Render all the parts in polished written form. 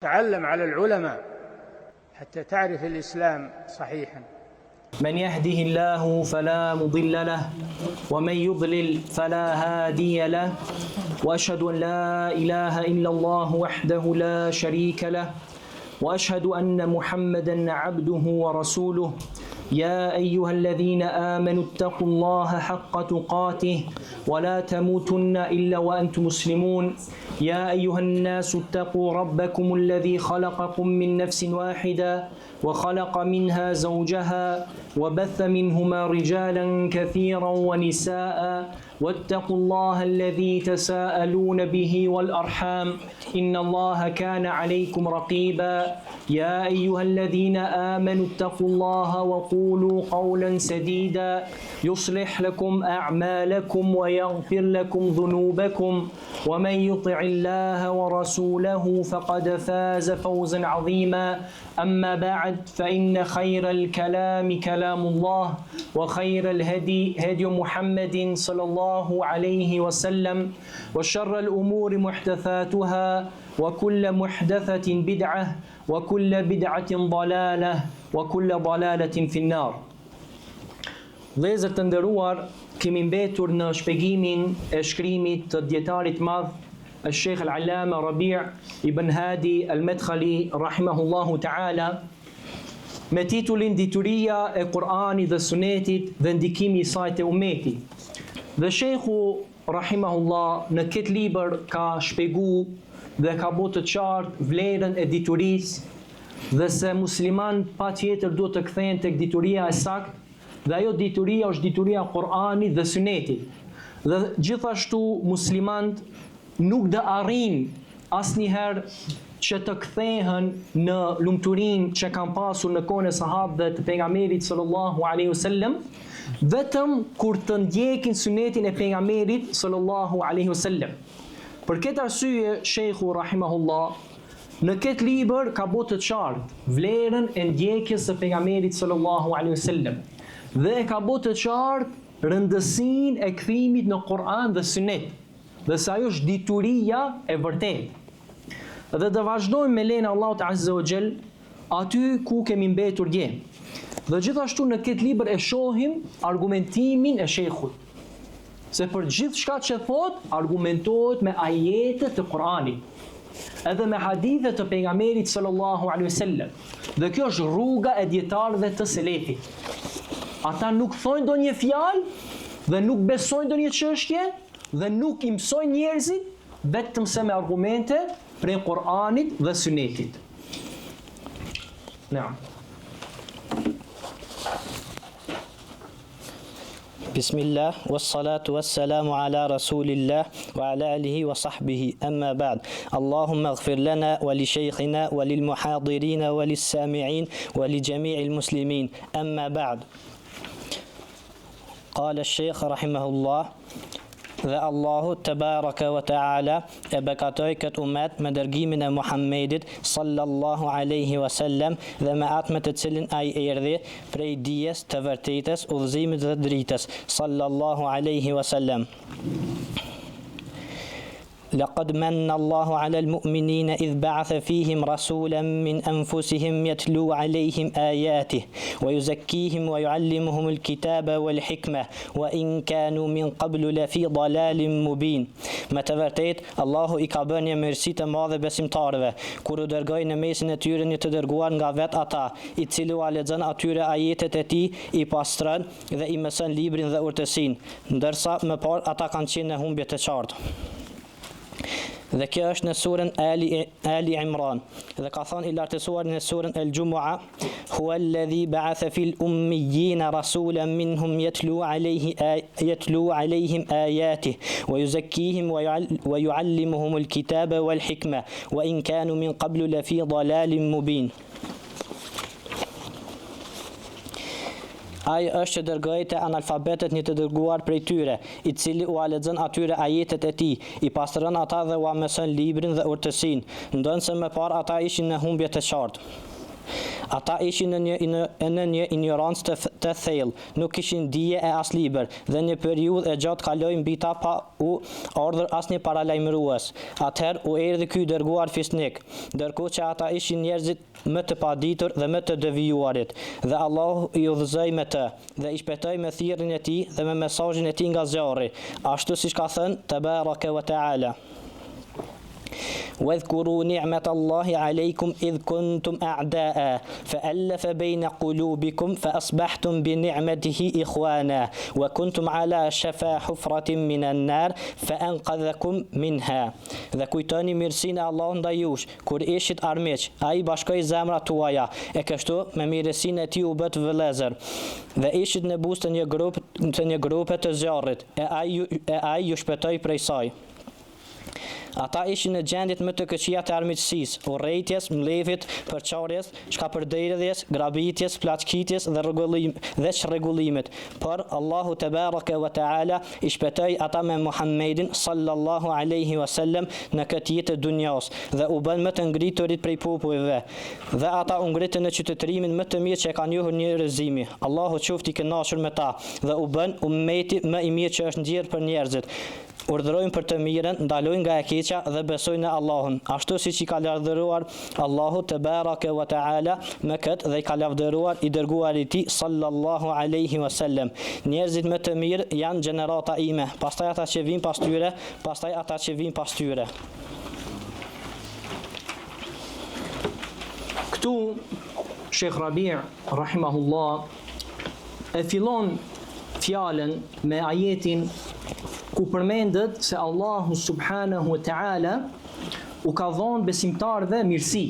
تعلم على العلماء حتى تعرف الإسلام صحيحا. من يهده الله فلا مضل له ومن يضلل فلا هادي له وأشهد أن لا إله إلا الله وحده لا شريك له وأشهد أن محمدا عبده ورسوله. يا أيها الذين آمنوا اتقوا الله حق تقاته ولا تموتن إلا وأنتم مسلمون. يا أيها الناس اتقوا ربكم الذي خلقكم من نفس واحدة وخلق منها زوجها وبث منهما رجالا كثيرا ونساء واتقوا الله الذي تساءلون به والأرحام إن الله كان عليكم رقيبا. يا أيها الذين آمنوا اتقوا الله وقولوا قولا سديدا يصلح لكم أعمالكم ويغفر لكم ذنوبكم ومن يطع الله ورسوله فقد فاز فوزا عظيما. أما بعد فإن خير الكلام كلام الله وخير الهدي هدي محمد صلى الله عليه وسلم وشر الأمور محدثاتها وكل محدثة بدعة وكل بدعة ضلالة وكل ضلالة في النار. Vëllezër të nderuar, kemi mbetur në shpjegimin e shkrimit të djetarit madh Sheikh Al-Allama Rabi' ibn Hadi Al-Madkhali rahimahullahu ta'ala me titullin Dituria e Kur'anit dhe Sunetit dhe ndikimi i saj te ummeti. Dhe Sheikhu rahimahullah në këtë libër ka shpjeguar dhe ka bërë të qartë vlerën e diturisë dhe se musliman patjetër duhet të kthehen tek dituria e saktë. Dhe ajo dituria është dituria Kur'anit dhe Sunetit. Dhe gjithashtu muslimant nuk do arrin asnjëherë që të kthehen në lumturinë që kanë pasur në kohën e sahabëve të pejgamberit sallallahu alaihi wasallam, vetëm kur të ndjekin sunetin e pejgamberit sallallahu alaihi wasallam. Për këtë arsye Sheikhu rahimahullah në këtë libër ka bërë të qartë vlerën e ndjekjes së pejgamberit sallallahu alaihi wasallam. Dhe e ka bërë të qartë rëndësinë e kthimit në Kur'an dhe Sunet, dhe se ajo është dituria e vërtetë. Dhe do vazhdojmë me lejen e Allahut Azza wa Jall aty ku kemi mbetur dje. Dhe gjithashtu në këtë libër e shohim argumentimin e Sheikhut. Se për gjithçka që thot, argumentohet me ajete të Kur'anit, edhe me hadithe të pejgamberit sallallahu alaihi wasallam. Dhe kjo është rruga e dietarëve të selefit. Ata nuk thojnë ndonjë fjalë dhe nuk besojnë ndonjë çështje dhe nuk i mësojnë njerëzit vetëm se me argumente prej Kur'anit dhe Sunetit. Naam. Bismillah, wassalatu wassalamu ala rasulillah wa ala alihi wa sahbihi, amma ba'd. Allahumma ighfir lana wa li shaykhina wa lil muhadirina wa lis sami'in wa li jami'il muslimin, amma ba'd. Qala al-Sheikh rahimahullah, dhe Allahu tabaraka wa ta'ala e bekatoi këtë umet me dërgimin e Muhammedit sallallahu alaihi wasallam dhe me atë me të cilin ai erdhi prej dijes të vërtetës, udhëzimit dhe dritës sallallahu alaihi wasallam. لقد من الله على المؤمنين إذ بعث فيهم رسولا من أنفسهم يتلو عليهم آياته ويزكيهم ويعلمهم الكتاب والحكمة وإن كانوا من قبل لفي ضلال مبين. Me të vërtet, Allahu i ka bërë një mirësi të madhe besimtarëve, kur u dërgoi në mesin e tyre një të dërguar nga vetë ata, i cili u lexon atyre ajetet e tij, i pastron dhe i mëson librin dhe urtësinë, ndërsa më parë ata kanë qenë në humbje të qartë. Dhe kjo është në surën Ali Imran. Dhe ka thënë i lartësuar në surën El-Jumu'a, huwa alladhi ba'atha fil ummiyina rasulan minhum yatlu alayhim ayatihi wa yuzakkihim wa yu'allimuhum al-kitaba wal hikma wa in kanu min qablu lafi dalalin mubin. Ai është që dërgoi te analfabetët një të dërguar prej tyre, i cili u lexon atyre ajetet e tij, i pastron ata dhe u mëson librin dhe urtësinë, ndonse më parë ata ishin në humbje të qartë. Ata ishin në një ignorancë të thellë, nuk kishin dije e as libër, dhe një periudhë e gjatë kaloi mbi ta pa u ardhur asnjë paralajmërues. Atëherë u erdhi ky dërguar fisnik, ndërkohë që ata ishin njerëzit më të paditur dhe më të devijuarit, dhe Allahu i udhëzoi me të, dhe i shpëtoi me thirrjen e tij dhe me mesazhin e tij nga zjarri, ashtu siç ka thënë Tebaraka wa Taala. واذكروا نعمة الله عليكم إذ كنتم أعداء فألف بين قلوبكم فأصبحتم بنعمته إخوانا وكنتم على شفا حفرة من النار فأنقذكم منها. Dhe kujtoni mirësinë e Allahut ndaj jush, kur ishit armiq, ai bashkoi zemrat tuaja, e kështu me mirësinë e tij u bët vëllezër, dhe ishit në buzë të një grupe të zjarrit, e ai ju shpëtoi prej saj. Ata ishin në gjendjet më të këqija të armiqësisë, urrëties, mbledhjes, përçarjes, shkapërderdhjes, grabitjes, plaçkitjes dhe çrregullimit. Por Allahu Tebaraka wa Taala i shpëtoi ata me Muhammedin sallallahu alaihi wasallam në këtë jetë të dunjas dhe u bën më të ngriturit prej popujve. Dhe ata u ngritën në qytetërimin më të mirë që e kanë njohur njerëzimi. Allahu qoftë i kënaqur me ta dhe u bën ummeti më i mirë që është ndjer për njerëzit. Urdhërojnë për të mirën, ndalojnë nga e keqja dhe besojnë në Allahun, ashtu siç i ka lavdëruar Allahu Tebaraka wa Taala me këtë dhe i ka lavdëruar i dërguari i tij sallallahu alaihi wasallam. Njerëzit më të mirë janë gjenerata ime, pastaj ata që vijnë pas tyre, pastaj ata që vijnë pas tyre. Këtu Sheikh Rabi' rahimahullah e fillon fjalën me ajetin ku përmendet se Allahu subhanahu wa ta'ala u ka dhënë besimtarëve mirësi.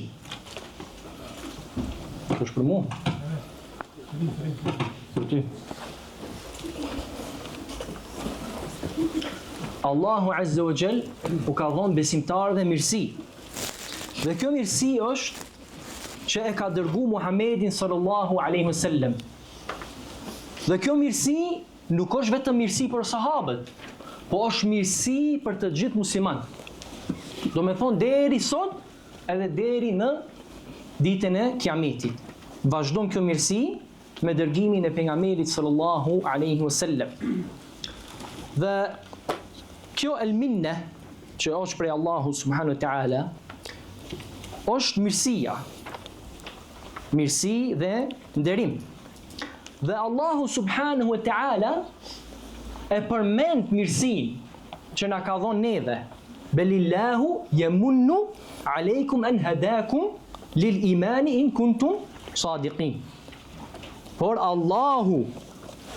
Është për mua? Për ty. Allahu azza wa jall u ka dhënë besimtarëve mirësi. Dhe kjo mirësi është që e ka dërgu Muhammedin sallallahu alaihi wasallam. Dhe kjo mirësi nuk është vetëm mirësi për sahabët, po është mirësi për të gjithë muslimanët. Do me thonë deri sot edhe deri në ditën e Kiametit. Vazhdon kjo mirësi me dërgimin e pejgamberit sallallahu alaihi wasallam. Dhe kjo el-minne që është prej Allahu subhanahu wa taala është mirësia. Mirësi dhe nderim. Dhe Allahu subhanahu wa taala e përmend mirësinë që na ka dhënë neve. Belillahu yamunnu aleikum an hadakum lil iman in kuntum sadiqin. Por Allahu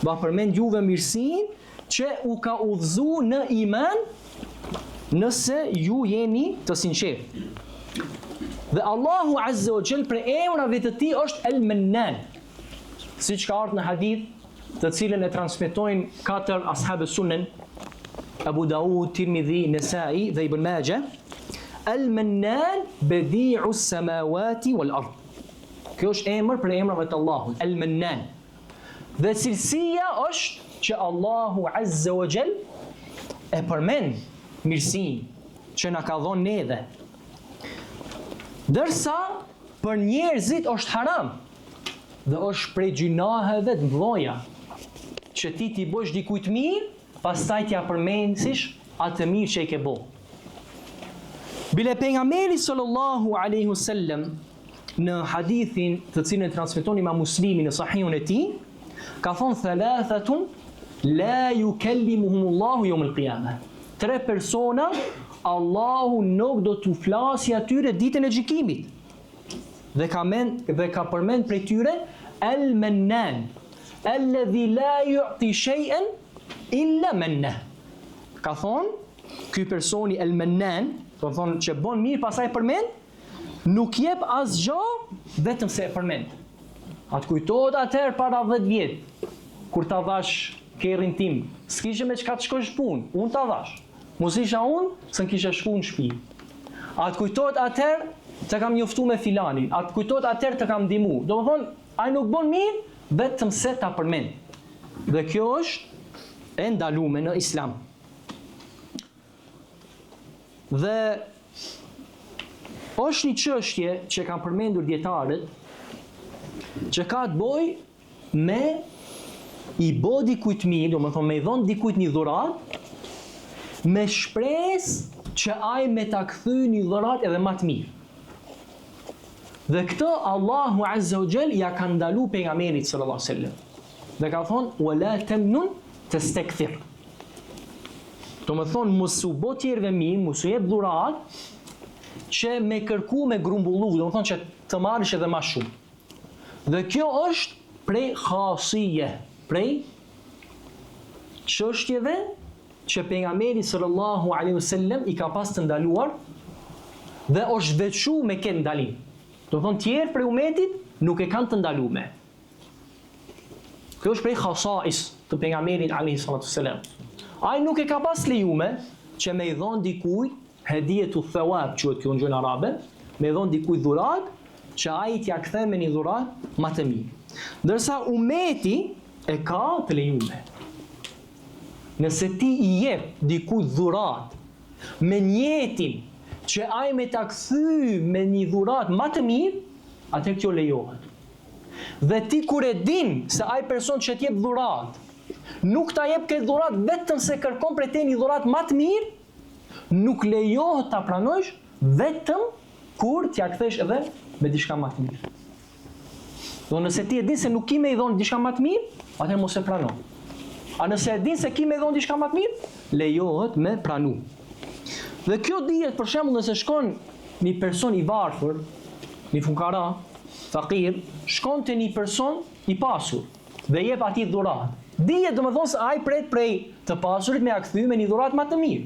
va përmend juve mirësinë që u ka udhëzuar në iman nëse ju jeni të sinqertë. Dhe Allahu azza wa jall për emrave të tij është El-Mannan. Siç ka ardhur në hadith të cilën e transmetojnë 4 ashabë sunen, Abu Daud, Tirmidhi, Nesai dhe Ibn Majah, El-Mannan badi'u s-samawati wal-ard. Kjo është emër për emrave të Allahut, El-Mannan. Dhe cilësia është që Allahu azza wa jall e përmend mirësinë që na ka dhënë neve. Dërsa për njerëzit është haram dhe është prej gjunaheve të mëdha që ti bësh dikujt mirë, pastaj t'ia përmendësh atë mirë që e ke bërë. Bile pejgamberi sallallahu alaihi wasallam në hadithin të cilin e transmeton Imam Muslimi në Sahihun e tij, ka thonë thalathatun la yukallimuhumullahu yawm al-qiyamah. 3 persona Allahu nuk do t'u flasë atyre ditën e gjykimit. Dhe ka përmend prej tyre El-Mannan, alladhi la yu'ti shay'an illa manna. Ka thonë ky personi El-Mannan, do të thonë që bën mirë pastaj përmend, nuk jep asgjë vetëm se e përmend. Atë kujtohet atëherë para 10 vjet, kur ta dhash kerrin tim, s'kishe me çka të shkosh punë, unë ta dhash. Mos isha unë, s'm kisha shkuar në shtëpi. Atë kujtohet atëherë të kam njoftu me filanin, atë kujtohet atëherë të kam ndihmu. Do të thonë, ai nuk bën mirë vetëm se ta përmend. Dhe kjo është e ndaluar në Islam. Dhe është një çështje që kanë përmendur dietarët që ka të bëj me i bë dikujt mirë, domethënë me i dhon dikujt një dhuratë, me shpresë që ai me ta kthy një dhuratë edhe më të mirë. Dhe këtë Allahu Azza wa Jall ja ka ndalu pejgamberit sallallahu alaihi wasallam. Dhe ka thonë wala tamnun tastakthir. Domethënë mos u bë tjerëve mirë, mos u jep dhuratë që me kërku me grumbullu, domethënë që të marrësh edhe më shumë. Dhe kjo është prej khasije, prej çështjeve që pejgamberi sallallahu alaihi wasallam i ka pas të ndaluar dhe është veçu me këtë ndalim. Do thonë tjerë prej umetit nuk e kanë të ndalume. Kjo është prej khasais të pejgamberit alaihi salatu wasallam. Ai nuk e ka pas lejume që me i dhon dikujt hediyetu thawab, quhet kjo në gjuhën arabe, me i dhon dikujt dhuratë që ai t'ia kthen me një dhuratë më të mirë. Ndërsa umeti e ka të lejume. Nëse ti i jep dikujt dhuratë me njetin që ai me ta kthy me një dhuratë më të mirë, atë kjo lejohet. Dhe ti kur e din se ai person që t'jep dhuratë nuk ta jep këtë dhuratë vetëm se kërkon prej te një dhuratë më të mirë, nuk lejohet ta pranojsh vetëm kur t'ja kthesh edhe me diçka më të mirë. Do nëse ti e din se nuk ki me i dhon diçka më të mirë, atëherë mos e prano. A nëse e din se ki me i dhon diçka më të mirë, lejohet me pranu. Dhe kjo dihet për shembull nëse shkon një person i varfër, një fukara, fakir, shkon te një person i pasur dhe jep atij dhuratë. Dihet domethënë se ai pret prej të pasurit me ia kthy me një dhuratë më të mirë.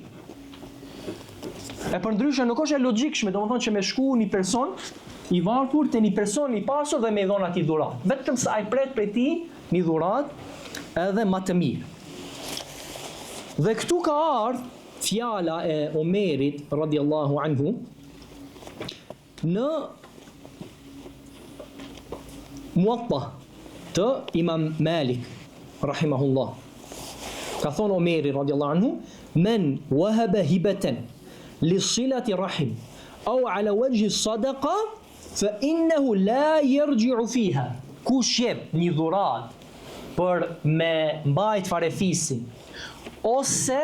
E përndryshe nuk është e logjikshme domethënë që me shku një person i varfër te një person i pasur dhe me i dhon atij dhuratë. Vetëm se ai pret prej tij një dhuratë edhe më të mirë. Dhe këtu ka ardhur fjala e Omerit radiallahu anhu në Muwatta të Imam Malik rahimahullah. Ka thonë Omeri radiallahu anhu, men wahaba hibatan li silati rahim au ala wajhi sadaqa fa innahu la yarji'u fiha. Kush jep një dhuratë për me mbajt farefisin ose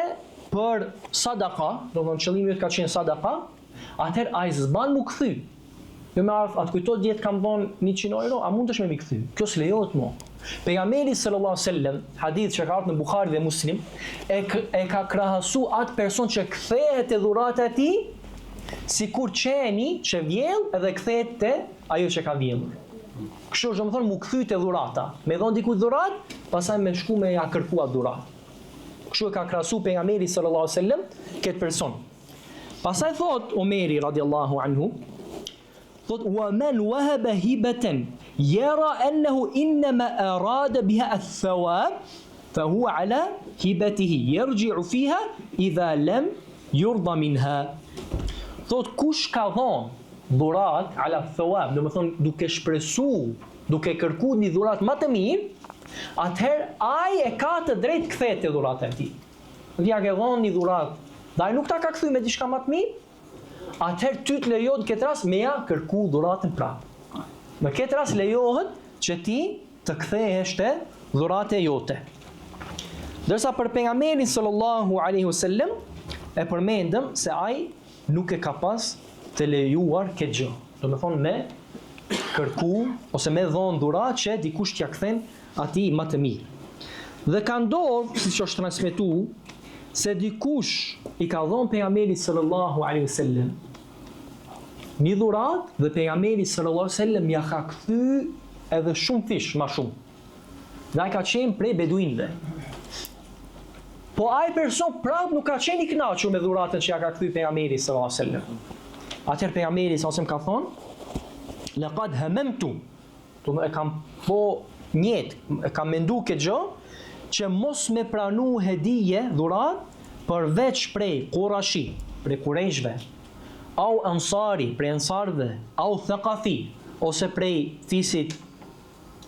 për sadaka, do të thonë qëllimi ka qenë sadaka, atëherë ai s'ban mu kthy. Jo më atë kujto diet kam dhon 100 euro, a mundesh me mi kthy? Kjo s'lejohet mo. Pejgamberi sallallahu alaihi wasallam, hadith që ka ardhur në Buhari dhe Muslim, e ka krahasu atë person që kthehet te dhurata e tij, sikur qeni që vjell edhe kthehet te ajo që ka vjellur. Kështu do të thonë mu kthy te dhurata. Me dhon dikujt dhuratë, pastaj me shku me ja kërkuar dhuratë. Kështu e ka krahasu pejgamberi sallallahu alaihi wasallam këtë person. Pastaj thot Omeri radiallahu anhu, thot wa man wahaba hibatan yara annahu inma arada biha ath-thawab fa huwa ala hibatihi yarji'u fiha idha lam yurda minha. Thot kush ka dhon dhurat ala ath-thawab, do të thonë duke shpresu, duke kërkuar një dhuratë më të mirë, atëherë ai e ka të drejtë kthehet te dhurata e tij. Dhe ja ke dhënë një dhuratë, dhe ai nuk ta ka kthyr me diçka më të mirë, atëherë ty të lejohet në këtë rast me ja kërku dhuratën prapë. Në këtë rast lejohet që ti të kthehesh te dhurata jote. Ndërsa për pejgamberin sallallahu alaihi wasallam e përmendëm se ai nuk e ka pas të lejuar këtë gjë. Do të thonë me kërku ose me dhënë dhuratë që dikush t'ja kthen atij më të mirë. Dhe ka ndodhur, siç është transmetuar, se dikush i ka dhënë pejgamberit sallallahu alaihi wasallam një dhuratë dhe pejgamberi sallallahu alaihi wasallam ja ka kthy edhe shumë fish më shumë. Dhe ai ka qenë prej beduinëve. Po ai person prapë nuk ka qenë i kënaqur me dhuratën që ja ka kthy pejgamberi sallallahu alaihi wasallam. Atëherë pejgamberi sallallahu alaihi wasallam ka thonë, laqad hamamtu, do e kam po njët, e kam mendu këtë gjë, që mos me pranu hedije, dhurat, përveç prej Qurashi, prej Kurejshve, au Ansari, prej Ansarve, au Thaqafi, ose prej fisit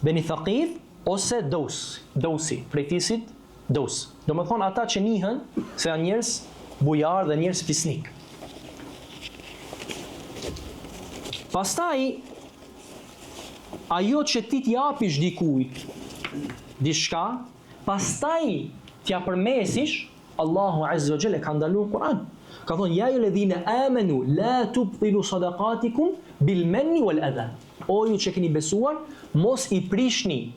Beni Thaqif, ose Dausi, prej fisit Daus. Do më thonë ata që njihen se janë njerëz bujar dhe njerëz fisnik. Pastaj ajo që ti t'japish dikujt diçka, pastaj t'ja përmesish, Allahu Azza wa Jalla ka ndaluar Kur'an. Ka thonë ja ayyuhalladhina amanu la tubtilu sadaqatikum bil manni wal adha. O ju që keni besuar, mos i prishni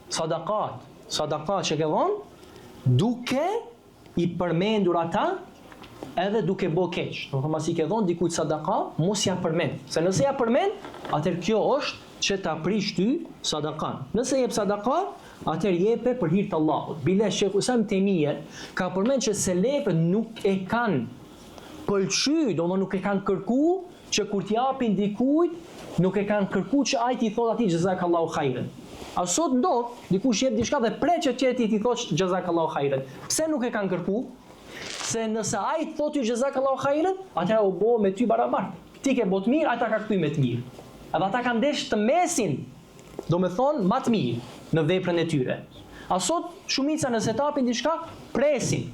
sadakat që ke dhënë, duke i përmendur ata edhe duke bë keq. Do të thonë pasi ke dhënë dikujt sadaka, mos ja përmend. Se nëse ja përmend, atëherë kjo është që ta prish ty sadakan. Nëse jep sadaka, atëherë jepe për hir të Allahut. Bile Sheikh Usam Temije ka përmend që selefët nuk e kanë pëlqy, do nuk e kanë kërku që kur t'japin dikujt, nuk e kanë kërku që ai t'i thot atij jazakallahu khairan. A sot ndodh, dikush jep diçka dhe pret që tjetri t'i thotë jazakallahu khairan. Pse nuk e kanë kërku? Se nëse ai thotë ju jazakallahu khairan, atëherë u bë me ty barabart. Ti ke bot mirë, ata ka kthy me të mirë. Edhe ata kanë ndesh të mesin, do me thonë më të mirë në veprën e tyre. A sot shumica nëse tapin diçka, presin.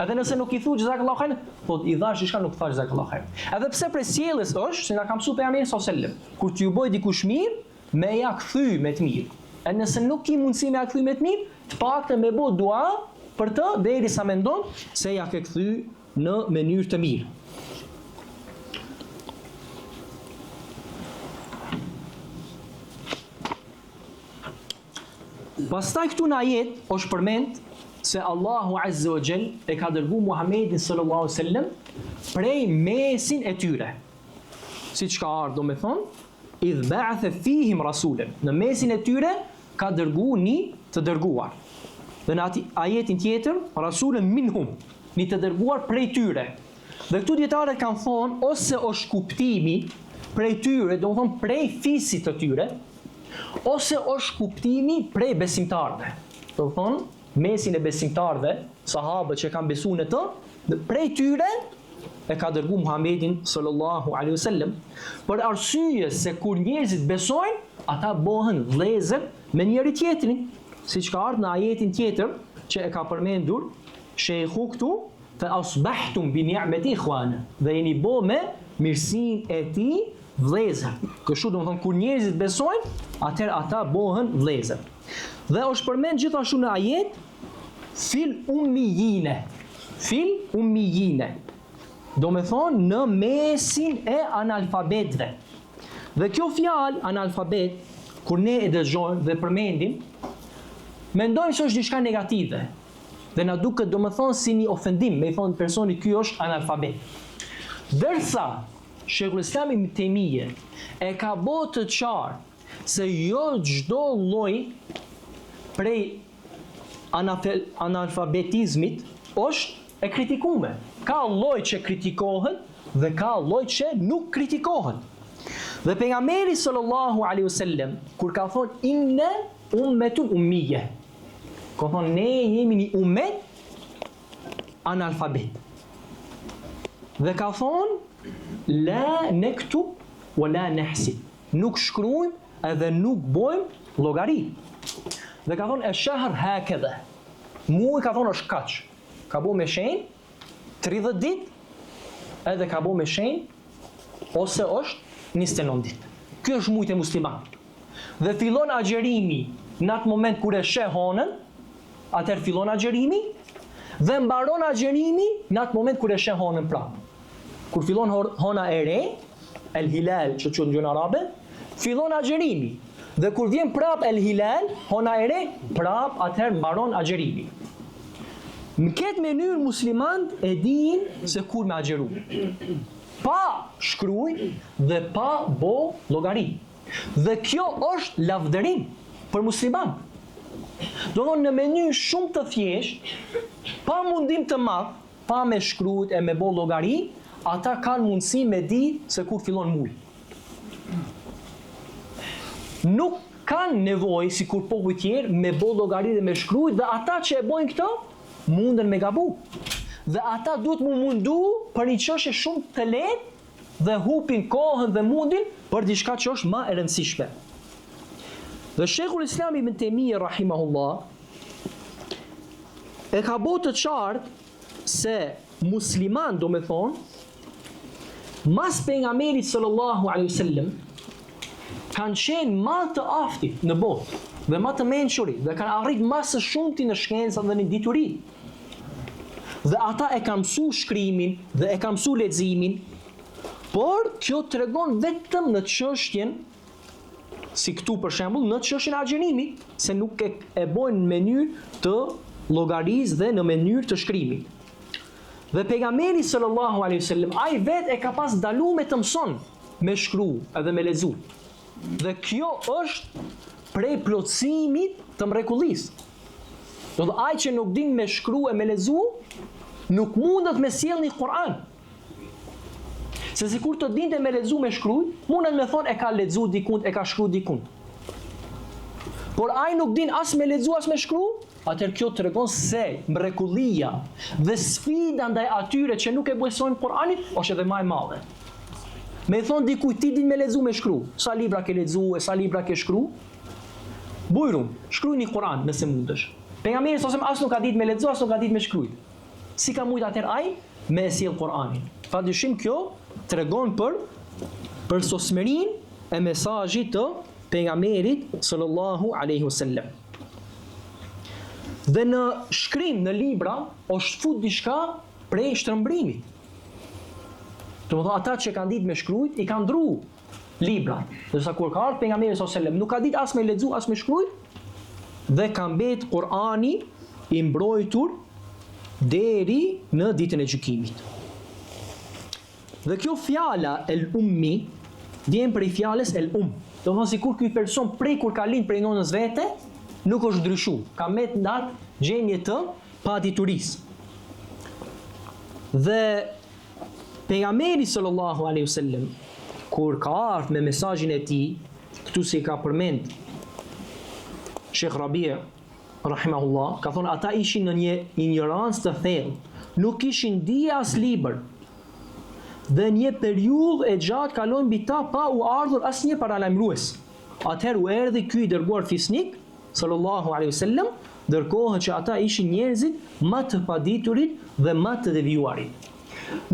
Edhe nëse nuk i thu jazakallahu khairan, thot i dhash diçka nuk thash jazakallahu khairan. Edhe pse për sjelljes është, se na ka mësuar pejgamberi sallallahu alajhi wasallam, kur t'ju bëj dikush mirë, me ja kthy me të mirë. E nëse nuk ki mundësi me ja kthy me të mirë, të paktën me bë dua për të derisa mendon se ja ke kthy në mënyrë të mirë. Pastaj këtu në ajet është përmend se Allahu Azza wa Jall e ka dërguar Muhamedit sallallahu alaihi wasallam prej mesin e tyre. Siç ka ardhur, do me thonë, idh ba'atha fihim rasulan. Në mesin e tyre ka dërguar një të dërguar. Dhe në ajetin tjetër, rasulan minhum, një të dërguar prej tyre. Dhe këtu dietarët kanë thonë ose është kuptimi prej tyre, do të thonë prej fisit të tyre, ose është kuptimi prej besimtarëve. Do të thonë mesin e besimtarëve, sahabët që kanë besuar në të, prej tyre e ka dërguar Muhamedit sallallahu alaihi wasallam, për arsye se kur njerëzit besojnë, ata bëhen vëllezër me njëri tjetrin, siç ka ardhur në ajetin tjetër që e ka përmendur sheikhu këtu, fa asbahtum bi ni'mati ikhwana, dhe jeni bë me mirësinë e tij vëllezër. Kështu do të thonë kur njerëzit besojnë, atëherë ata bëhen vëllezër. Dhe është përmend gjithashtu në ajet fil ummiyine. Do me thonë në mesin e analfabetëve. Dhe kjo fjalë analfabet, kur ne e dëgjojmë dhe përmendim, mendojmë se është diçka negative. Dhe na duket do me thonë si një ofendim, me i thonë personi ky është analfabet. Dërsa Sheikhul Islam Ibn Taymije e ka bërë të qartë se jo çdo lloj prej analfabetizmit është e kritikuar. Ka lloj që kritikohet dhe ka lloj që nuk kritikohet. Dhe pejgamberi sallallahu alaihi wasallam kur ka thonë inna ummetun ummiyya, ka thonë ne jemi një ummet analfabet. Dhe ka thonë la nektub wala nahsib, nuk shkruajmë edhe nuk bojmë llogari. Dhe ka thonë e shahr hakadha, muaj ka thonë është kaç, ka bo me shenjë 30 ditë edhe ka bo me shenjë ose është 29 ditë. Ky është muajt e muslimanit. Dhe fillon agjerimi në atë moment kur e sheh honën, atëherë fillon agjerimi dhe mbaron agjerimi në atë moment kur e sheh honën prapë. Kur fillon hona e re, el hilal që quhet në gjuhën arabe, fillon agjerimi. Dhe kur vjen prap el hilal, hona e re, prap atëherë mbaron agjerimi. Në këtë mënyrë muslimanët e dinë se kur me agjeru. Pa shkruaj dhe pa bo llogari. Dhe kjo është lavdërim për musliman. Do thonë në mënyrë shumë të thjeshtë, pa mundim të madh, pa me shkruajt e me bo llogari, ata kanë mundësi me di se kur fillon muaj. Nuk kanë nevojë si kur popujt tjerë me bo llogari dhe me shkruajt, dhe ata që e bojnë këto munden me gabu. Dhe ata duhet mu mundu për një çështje shumë të lehtë dhe hupin kohën dhe mundin për diçka që është më e rëndësishme. Dhe Sheikhul Islam Ibn Taymije rahimahullah e ka bërë të qartë se musliman, do me thonë, mas pejgamberit sallallahu alaihi wasallam kanë qenë më të aftit në botë dhe më të mençuri dhe kanë arrit më së shumti në shkenca dhe në dituri. Dhe ata e kanë mësu shkrimin dhe e kanë mësu leximin, por kjo tregon vetëm në çështjen, si këtu për shembull, në çështjen e agjerimit, se nuk e bojnë në mënyrë të llogarisë dhe në mënyrë të shkrimit. Dhe pejgamberi sallallahu alaihi wasallam ai vetë e ka pas ndaluar me të mëson me shkru edhe me lexu. Dhe kjo është prej plotësimit të mrekullisë. Do të ai që nuk din me shkru e me lexu, nuk mundet me sjell një Kur'an. Se sikur të dinte me lexu me shkruaj, mundet me thonë e ka lexu dikund, e ka shkruar dikund. Por ai nuk din as me lexu as me shkruaj, atëherë kjo tregon se mrekullia dhe sfida ndaj atyre që nuk e besojnë Kur'anit është edhe më e madhe. Me thonë dikujt ti din me lexu me shkruaj, sa libra ke lexu e sa libra ke shkruaj? Bujrum, shkruaj një Kur'an nëse mundesh. Pejgamberi sallallahu as nuk ka ditë me lexu, as nuk ka ditë me shkruaj. Si ka mujt atëherë ai me sjell Kur'anin? Padyshim kjo tregon për sosmërinë e mesazhit të pejgamberit sallallahu alaihi wasallam. Dhe në shkrim në libra është fut diçka prej shtrëmbrimit. Do të thotë ata që kanë ditë me shkruajt i kanë ndru libra. Ndërsa kur ka ardhur pejgamberi sallallahu alaihi wasallam nuk ka ditë as me lexu as me shkruaj dhe ka mbet Kur'ani i mbrojtur deri në ditën e gjykimit. Dhe kjo fjala el ummi vjen prej fjalës el do të thonë sikur ky person prej kur ka lind prej nonës vete nuk është ndryshuar, ka mbet në atë gjendje të paditurisë. Dhe pejgamberi sallallahu alaihi wasallam kur ka ardhur me mesazhin e tij, këtu si ka përmend Sheikh Rabi' rahimahullah, ka thonë ata ishin në një ignorancë të thellë, nuk kishin dije as libër. Dhe një periudhë e gjatë kaloi mbi ta pa u ardhur asnjë paralajmërues. Atëherë u erdhi ky i dërguar fisnik sallallahu alaihi wasallam, ndërkohë që ata ishin njerëzit më të paditurit dhe më të devijuarit.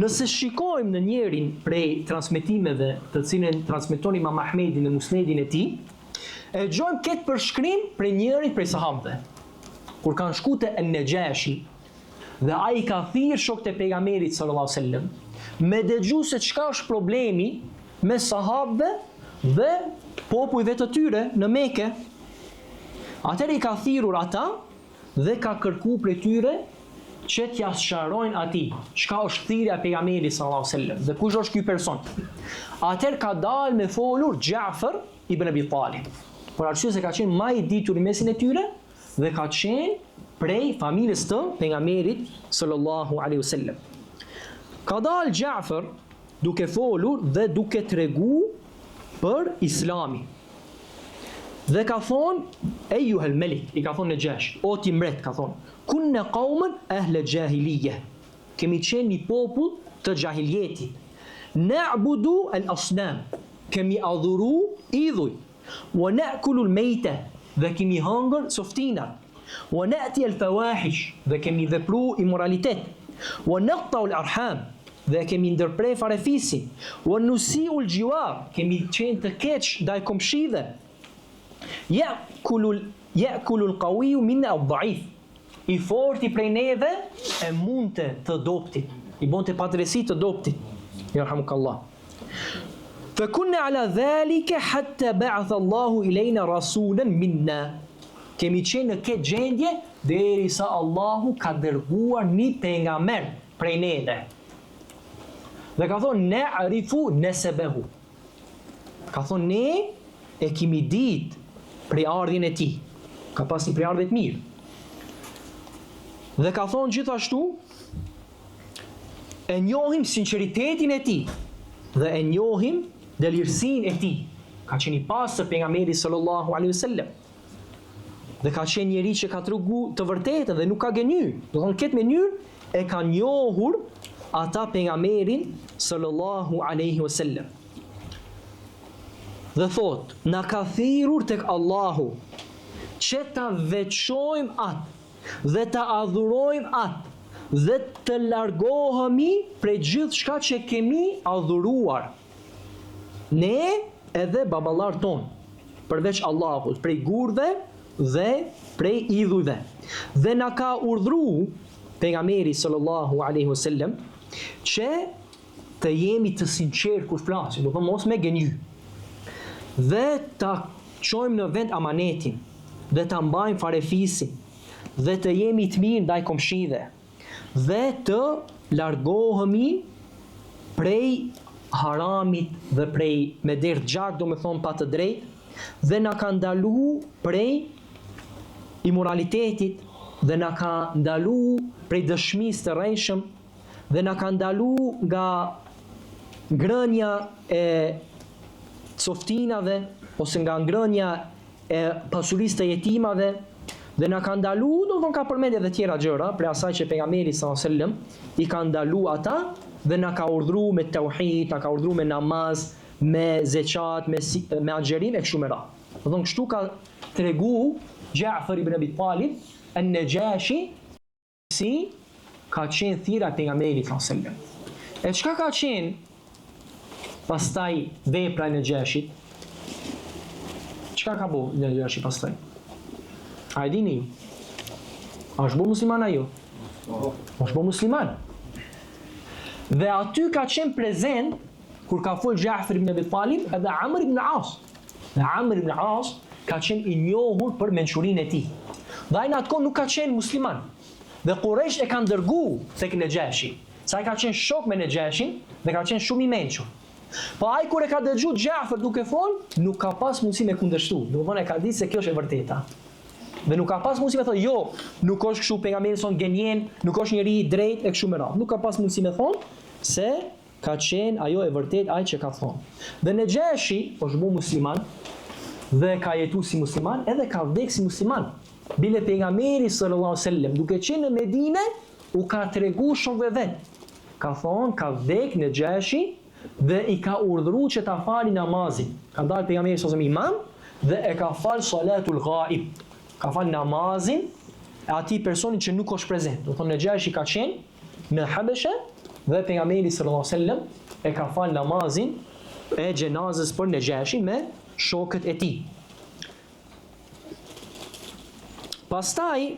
Nëse shikojmë në njërin prej transmetimeve të cilën transmeton Imam Ahmedi në Musnedin e tij, e gjojmë këtë përshkrim prej njërit prej sahabëve. Kur kanë shku te An-Najashi dhe ai ka thirrë shokët e pejgamberit sallallahu alaihi wasallam me dëgju se çka është problemi me sahabëve dhe popujve të tyre në Mekë. Atëherë i ka thirrur ata dhe ka kërkuar prej tyre që t'ja sqarojnë atij çka është thirrja e pejgamberit sallallahu alaihi wasallam dhe kush është ky person. Atëherë ka dalë me folur Ja'far ibn Abi Talib. Por arsye se ka qenë më i ditur i mesin e tyre dhe ka qenë prej familjes të pejgamberit sallallahu alaihi wasallam. Ka dalë Ja'far duke folur dhe duke tregu për Islamin. Dhe ka thonë ejuhel melik, i ka thonë në gjesh, o ti mbret, ka thonë, kunne qauman ahle jahiliyah, kemi qenë një popull të jahiljetit, na'budu al-asnam, kemi adhuru idhuj, wa na'kulu al-mayta, dhe kemi hëngër softina, wa na'ti al-fawahish, dhe kemi vepru immoralitet, wa naqta'u al-arham, dhe kemi ndërprej farefisin, wa nusi'u al-jiwar, kemi qenë të keq ndaj komshive, ya'kulu al-qawiyyu minna ad-da'if, i forti prej neve e mundte të doptit, i bonte padresi të doptit. Yarhamukallah. Fa kunna ala dhalika hatta ba'atha Allahu ilayna rasulan minna. Kemi qenë në këtë gjendje derisa Allahu ka dërguar një pejgamber prej neve. Dhe ka thonë na'rifu nasabahu. Ka thonë ne e kemi ditë prej ardhin e tij. Ka pas një prej ardhve të mirë. Dhe ka thonë gjithashtu e njohim sinqeritetin e tij dhe e njohim delirësinë e tij. Ka qenë i pastër pejgamberi sallallahu alaihi wasallam. Dhe ka qenë njeri që ka treguar të vërtetën dhe nuk ka gënyer. Do thonë këtë mënyrë e ka njohur ata pejgamberin sallallahu alaihi wasallam. Dhe thot, na ka thirrur tek Allahu që ta veçojmë atë dhe ta adhurojmë atë dhe të largohemi prej gjithë shka që kemi adhuruar ne edhe baballar ton. përveç Allahut, prej gurve dhe prej idhujve. Dhe na ka urdhëruar pejgamberi sallallahu alaihi wasallam që të jemi të sinqertë kur flasim, do të thonë mos me gënjy. Dhe ta çojmë në vend amanetin, dhe ta mbajmë farefisin, dhe të jemi të mirë ndaj komshive, dhe të largohemi prej haramit dhe prej me derë gjak, do me thonë pa të drejt, dhe na ka ndalu prej imoralitetit, dhe na ka ndalu prej dëshmis të rrejshëm, dhe na ka ndalu nga ngrënja e softinave, ose nga ngrënja e pasurisë të jetimave, dhe na ka ndalu, do të thonë ka përmendje edhe tjera gjëra, për asaj që pejgamberi sallallahu alajhi wasallam i ka ndalu ata, dhe na ka urdhëruar me tauhid, na ka urdhëruar me namaz, me zeqat, me agjerim e kështu me radhë. Do thonë kështu ka tregu Ja'far ibn Abi Talib an-Najashi si ka qenë thira pejgamberit sallallahu alajhi wasallam. E çka ka qenë pastaj vepra e Najashit? Çka ka bëu Najashi pastaj? A e dini ju? A është bo musliman ajo? është bo musliman. Dhe aty ka qenë prezent kur ka fol Ja'far ibn Abi Talib edhe Amr ibn As. Dhe Amr ibn As ka qenë i njohur për mençurinë e tij. Dhe ai në atë kohë nuk ka qenë musliman. Dhe Quraysh e kanë dërgu tek Najashi. Sa ai ka qenë shok me Najashin dhe ka qenë shumë i mençur. Po ai kur e ka dëgju Ja'far duke fol, nuk ka pas mundësi me kundërshtu. Do të thonë e ka ditë se kjo është e vërteta. Dhe nuk ka pas mundësi me thonë, jo, nuk është kështu, pejgamberi son gënjen, nuk është njeri i drejtë e kështu me radhë. Nuk ka pas mundësi me thonë se ka qenë ajo e vërtet ai që ka thonë. Dhe Najashi është bu musliman dhe ka jetu si musliman edhe ka vdek si musliman. Bile pejgamberi sallallahu alaihi wasallam duke qenë në Medinë u ka tregu shokëve vet. Ka thonë ka vdek Najashi dhe i ka urdhëruar që ta fali namazin. Ka dalë pejgamberi sallallahu alaihi wasallam imam dhe e ka fal salatul ghaib. Ka fal namazin e atij personi që nuk është prezent. Do thonë Najashi ka qenë në Habeshe dhe pejgamberi sallallahu alaihi wasallam e ka fal namazin e xhenazës për Najashin me shokët e tij. Pastaj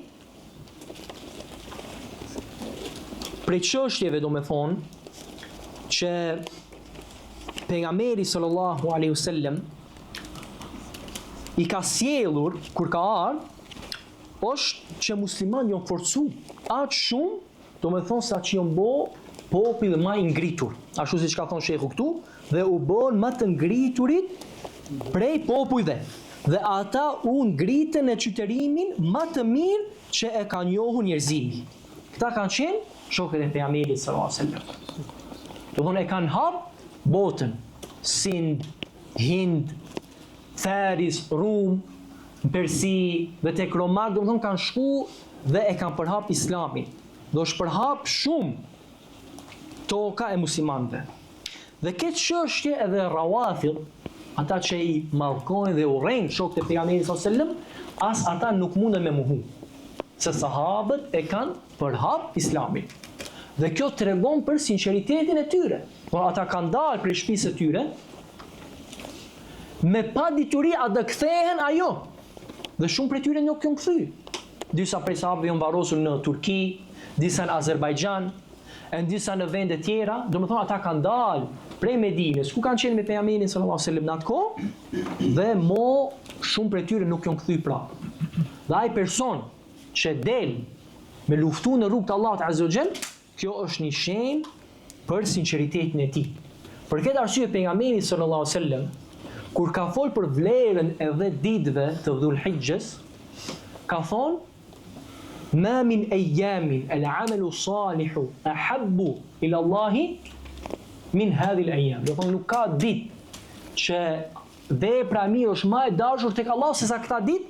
prej çështjeve do me thonë që pejgamberi sallallahu alaihi wasallam i ka sjellur kur ka ardhur është që musliman janë forcu aq shumë, do me thonë sa që janë bo popull më i ngritur, ashtu siç ka thonë shehu këtu, dhe u bën më të ngriturit prej popujve. Dhe ata u ngritën e qyterimin më të mirë që e ka njohur njerëzimi. Këta kanë qenë shokët e pejgamberit sallallahu alaihi wasallam. Do thonë e kanë hap botën, Sind, Hind, Faris, Rum, Persi dhe tek Romak, do thonë kanë shku dhe e kanë përhap islamin. Do shpërhap shumë toka e muslimanëve. Dhe këtë çështje edhe Rawafid, ata që i mallkojnë dhe urrejnë shokët e pejgamberit sallallahu alaihi wasallam, as ata nuk mundën me mohu. Se sahabët e kanë përhap islamin. Dhe kjo tregon për sinqeritetin e tyre. Por ata kanë dalë prej shtëpisë së tyre me pa dituri a do kthehen ajo. Dhe shumë prej tyre nuk janë kthy. Disa prej sahabëve janë varrosur në Turqi, disa në Azerbajxhan, e disa në vende tjera. Domethënë ata kanë dalë prej Medinës, ku kanë qenë me pejgamberin sallallahu alaihi wasallam në atë kohë, dhe shumë prej tyre nuk janë kthy prapë. Dhe ai person që del me luftu në rrugt të Allahut azza wa jall, kjo është një shenjë për sinqeritetin e tij. Për këtë arsye pejgamberi sallallahu alaihi wasallam kur ka fol për vlerën e 10 ditëve të Dhulhijhes, ka thonë: "Ma min ayamin al-amalu salihu ahabbu ila Allahi min hadhihi al-ayam." Do thonë nuk ka ditë që vepra e mirë është më e dashur tek Allah se sa këta ditë.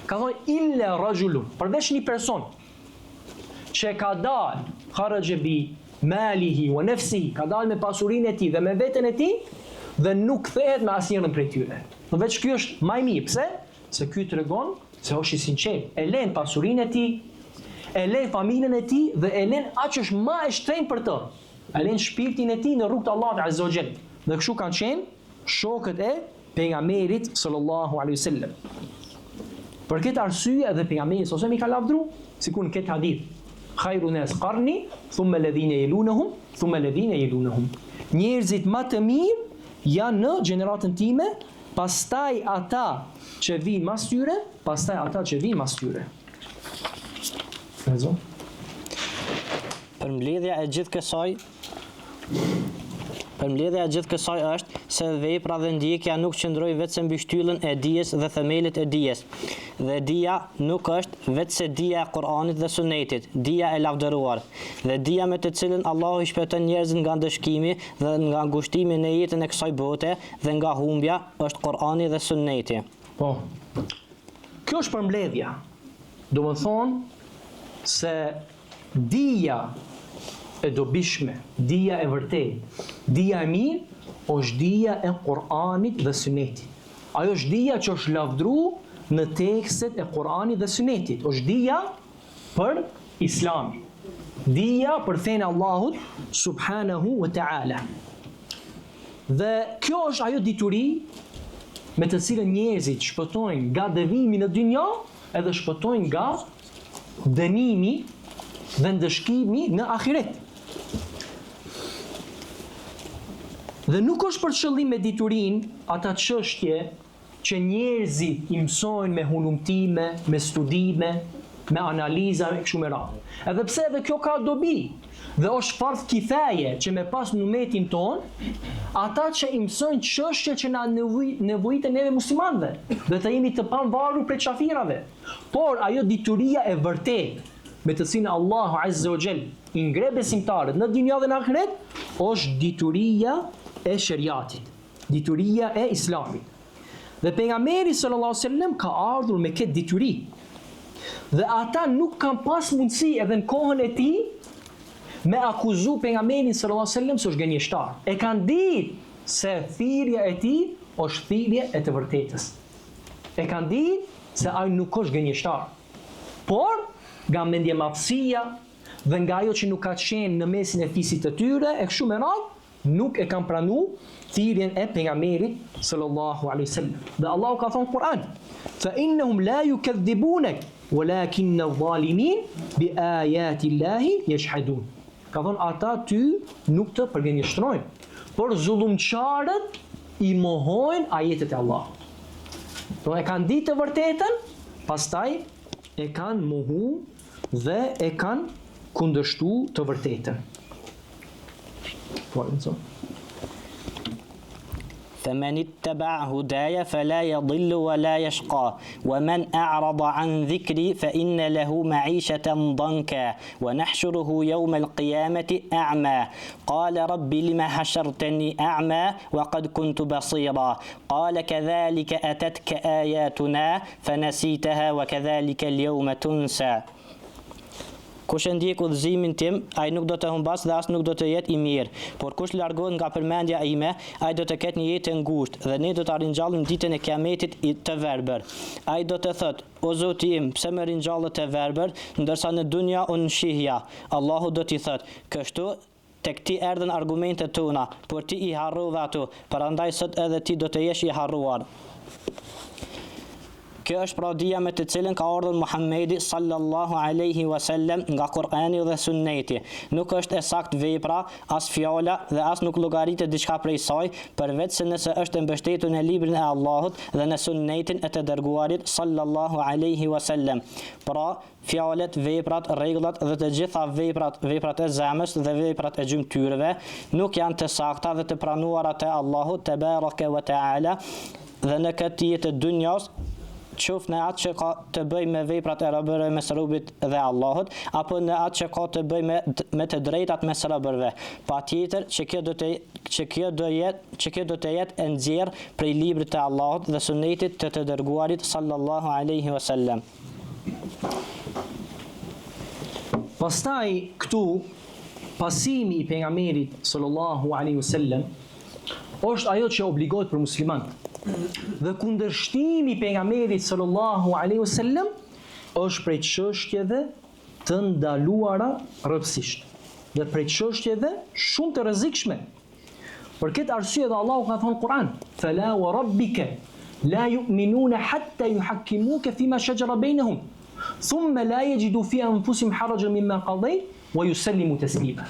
Ka thonë illa rajulun, përveç një person që ka dalë kharaja bi malihi wa nafsihi, ka dalë me pasurinë e tij dhe me veten e tij dhe nuk kthehet me asnjërin prej tyre. Do veç ky është më i mirë. Pse? Se ky tregon se është i sinqert. E lën pasurinë e tij, e lën familjen e tij dhe e lën atë që është më e shtrenjtë për të. E lën shpirtin e tij në rrugt të Allahut azza wa jall. Dhe kështu kanë qenë shokët e pejgamberit sallallahu alaihi wasallam. Për këtë arsye edhe pejgamberi ose i ka lavdru, sikur në këtë hadith, khairu nas qarni, thumma alladhina yalunhum, thumma alladhina yalunhum. Njerëzit më të mirë janë në gjeneratën time, pastaj ata që vinë mas tyre, pastaj ata që vinë mas tyre. Përmbledhja e gjithë kësaj është se vepra dhe ndjekja nuk qëndrojnë vetëm mbi shtyllën e dijes dhe themelet e dijes. Dhe dija nuk është vetëm dija e Kur'anit dhe Sunetit, dija e lavdëruar. Dhe dija me të cilën Allahu i shpëton njerëzit nga ndëshkimi dhe nga ngushtimi në jetën e kësaj bote dhe nga humbja është Kur'ani dhe Suneti. Po. Kjo është përmbledhja. Do të thonë se dija e dobishme, dija e vërtet, dija e mirë, është dija e Kur'anit dhe Sunetit. Ajo është dija që është lavdru në tekstet e Kur'anit dhe Sunetit. Është dija për Islamin. Dija për fenë Allahut subhanahu wa ta'ala. Dhe kjo është ajo dituri me të cilën njerëzit shpëtojnë nga devimi në dynja edhe shpëtojnë nga dënimi dhe ndëshkimi në ahiret. Dhe nuk është për qëllim me diturin ata çështje që njerëzit i mësojnë me hulumtime, me studime, me analiza e kështu me radhë. Edhe pse edhe kjo ka dobi dhe është fardh kifaje që me pas në umetin ton, ata që i mësojnë çështje që na nevojiten neve muslimanëve, dhe të jemi të pavarur prej qafirave. Por ajo dituria e vërtet me të cilën Allahu Azza wa Jall i ngre besimtarët në dynjë dhe në ahiret, është dituria e shariatit, dituria e Islamit. Dhe pejgamberi sallallahu alaihi wasallam ka ardhur me këtë dituri. Dhe ata nuk kanë pas mundësi edhe në kohën e tij me akuzu pejgamberin sallallahu alaihi wasallam se është gënjeshtar. E kanë ditë se thirrja e tij është thirrje e të vërtetës. E kanë ditë se ai nuk është gënjeshtar. Por nga mendjemafsia dhe nga ajo që nuk ka qenë në mesin e fisit të tyre, e kështu me radhë, nuk e kanë pranu thirrjen e pejgamberit sallallahu alaihi wasallam. Dhe Allahu ka thënë në Kur'an: "Fa innahum la yukadhibunak, walakinna adh-dhalimin bi ayati Allahi yajhadun." Ka thënë ata ty nuk të përgënjeshtrojnë, por zullumçarët i mohojnë ajetet e Allahut. Do e kanë ditë të vërtetën, pastaj e kanë mohu dhe e kanë kundërshtu të vërtetën. فمن اتبع هداي فلا يضل ولا يشقى ومن أعرض عن ذكري فإن له معيشة ضنكا ونحشره يوم القيامة أعمى قال رب لم حشرتني أعمى وقد كنت بصيرا قال كذلك أتتك آياتنا فنسيتها وكذلك اليوم تنسى. Kush e ndjek udhëzimin tim, ai nuk do të humbas dhe as nuk do të jetë i mirë. Por kush largohet nga përmendja ime, ai do të ketë një jetë e ngushtë dhe ne do ta ringjallëm ditën e Kiametit të verbër. Ai do të thotë: O Zoti im, pse më ringjallët të verbër, ndërsa në dunja unë shihja. Allahu do t'i thotë: kështu tek ti erdhën argumentet tona, por ti i harrove ato. Prandaj sot edhe ti do të jesh i harruar. Kjo është pra dija me të cilën ka ardhur Muhamedi sallallahu alaihi wasallam nga Kur'ani dhe Sunneti. Nuk është e saktë vepra, as fjala dhe as nuk llogaritet diçka prej saj, përveç se nëse është mbështetur në librin e Allahut dhe në Sunnetin e të dërguarit sallallahu alaihi wasallam. Pra, fjalët, veprat, rregullat dhe të gjitha veprat e zemrës dhe veprat e gjymtyrëve nuk janë të sakta dhe të pranuara te Allahu te baraka wa taala dhe në këtë jetë të dunjas, qoftë në atë që ka të bëj me veprat e robërve mes robit dhe Allahut, apo në atë që ka të bëj me të drejtat mes robërve. Patjetër që kjo do të jetë e nxjerrë prej librit të Allahut dhe Sunetit të dërguarit sallallahu alaihi wasallam. Pastaj këtu pasimi i pejgamberit sallallahu alaihi wasallam është ajo që obligohet për muslimanët. Dhe kundërshtimi i pejgamberit sallallahu alaihi wasallam është prej çështjeve të ndaluara rrëfsisht dhe prej çështjeve shumë të rrezikshme. Për këtë arsye dhe Allahu ka thonë Kur'an, "Fala wa rabbika la yu'minuna hatta yuhakkimuka fima shajara bainahum, thumma la yajidu fi anfusihim harajan mimma qadayt wa yusallimu taslima."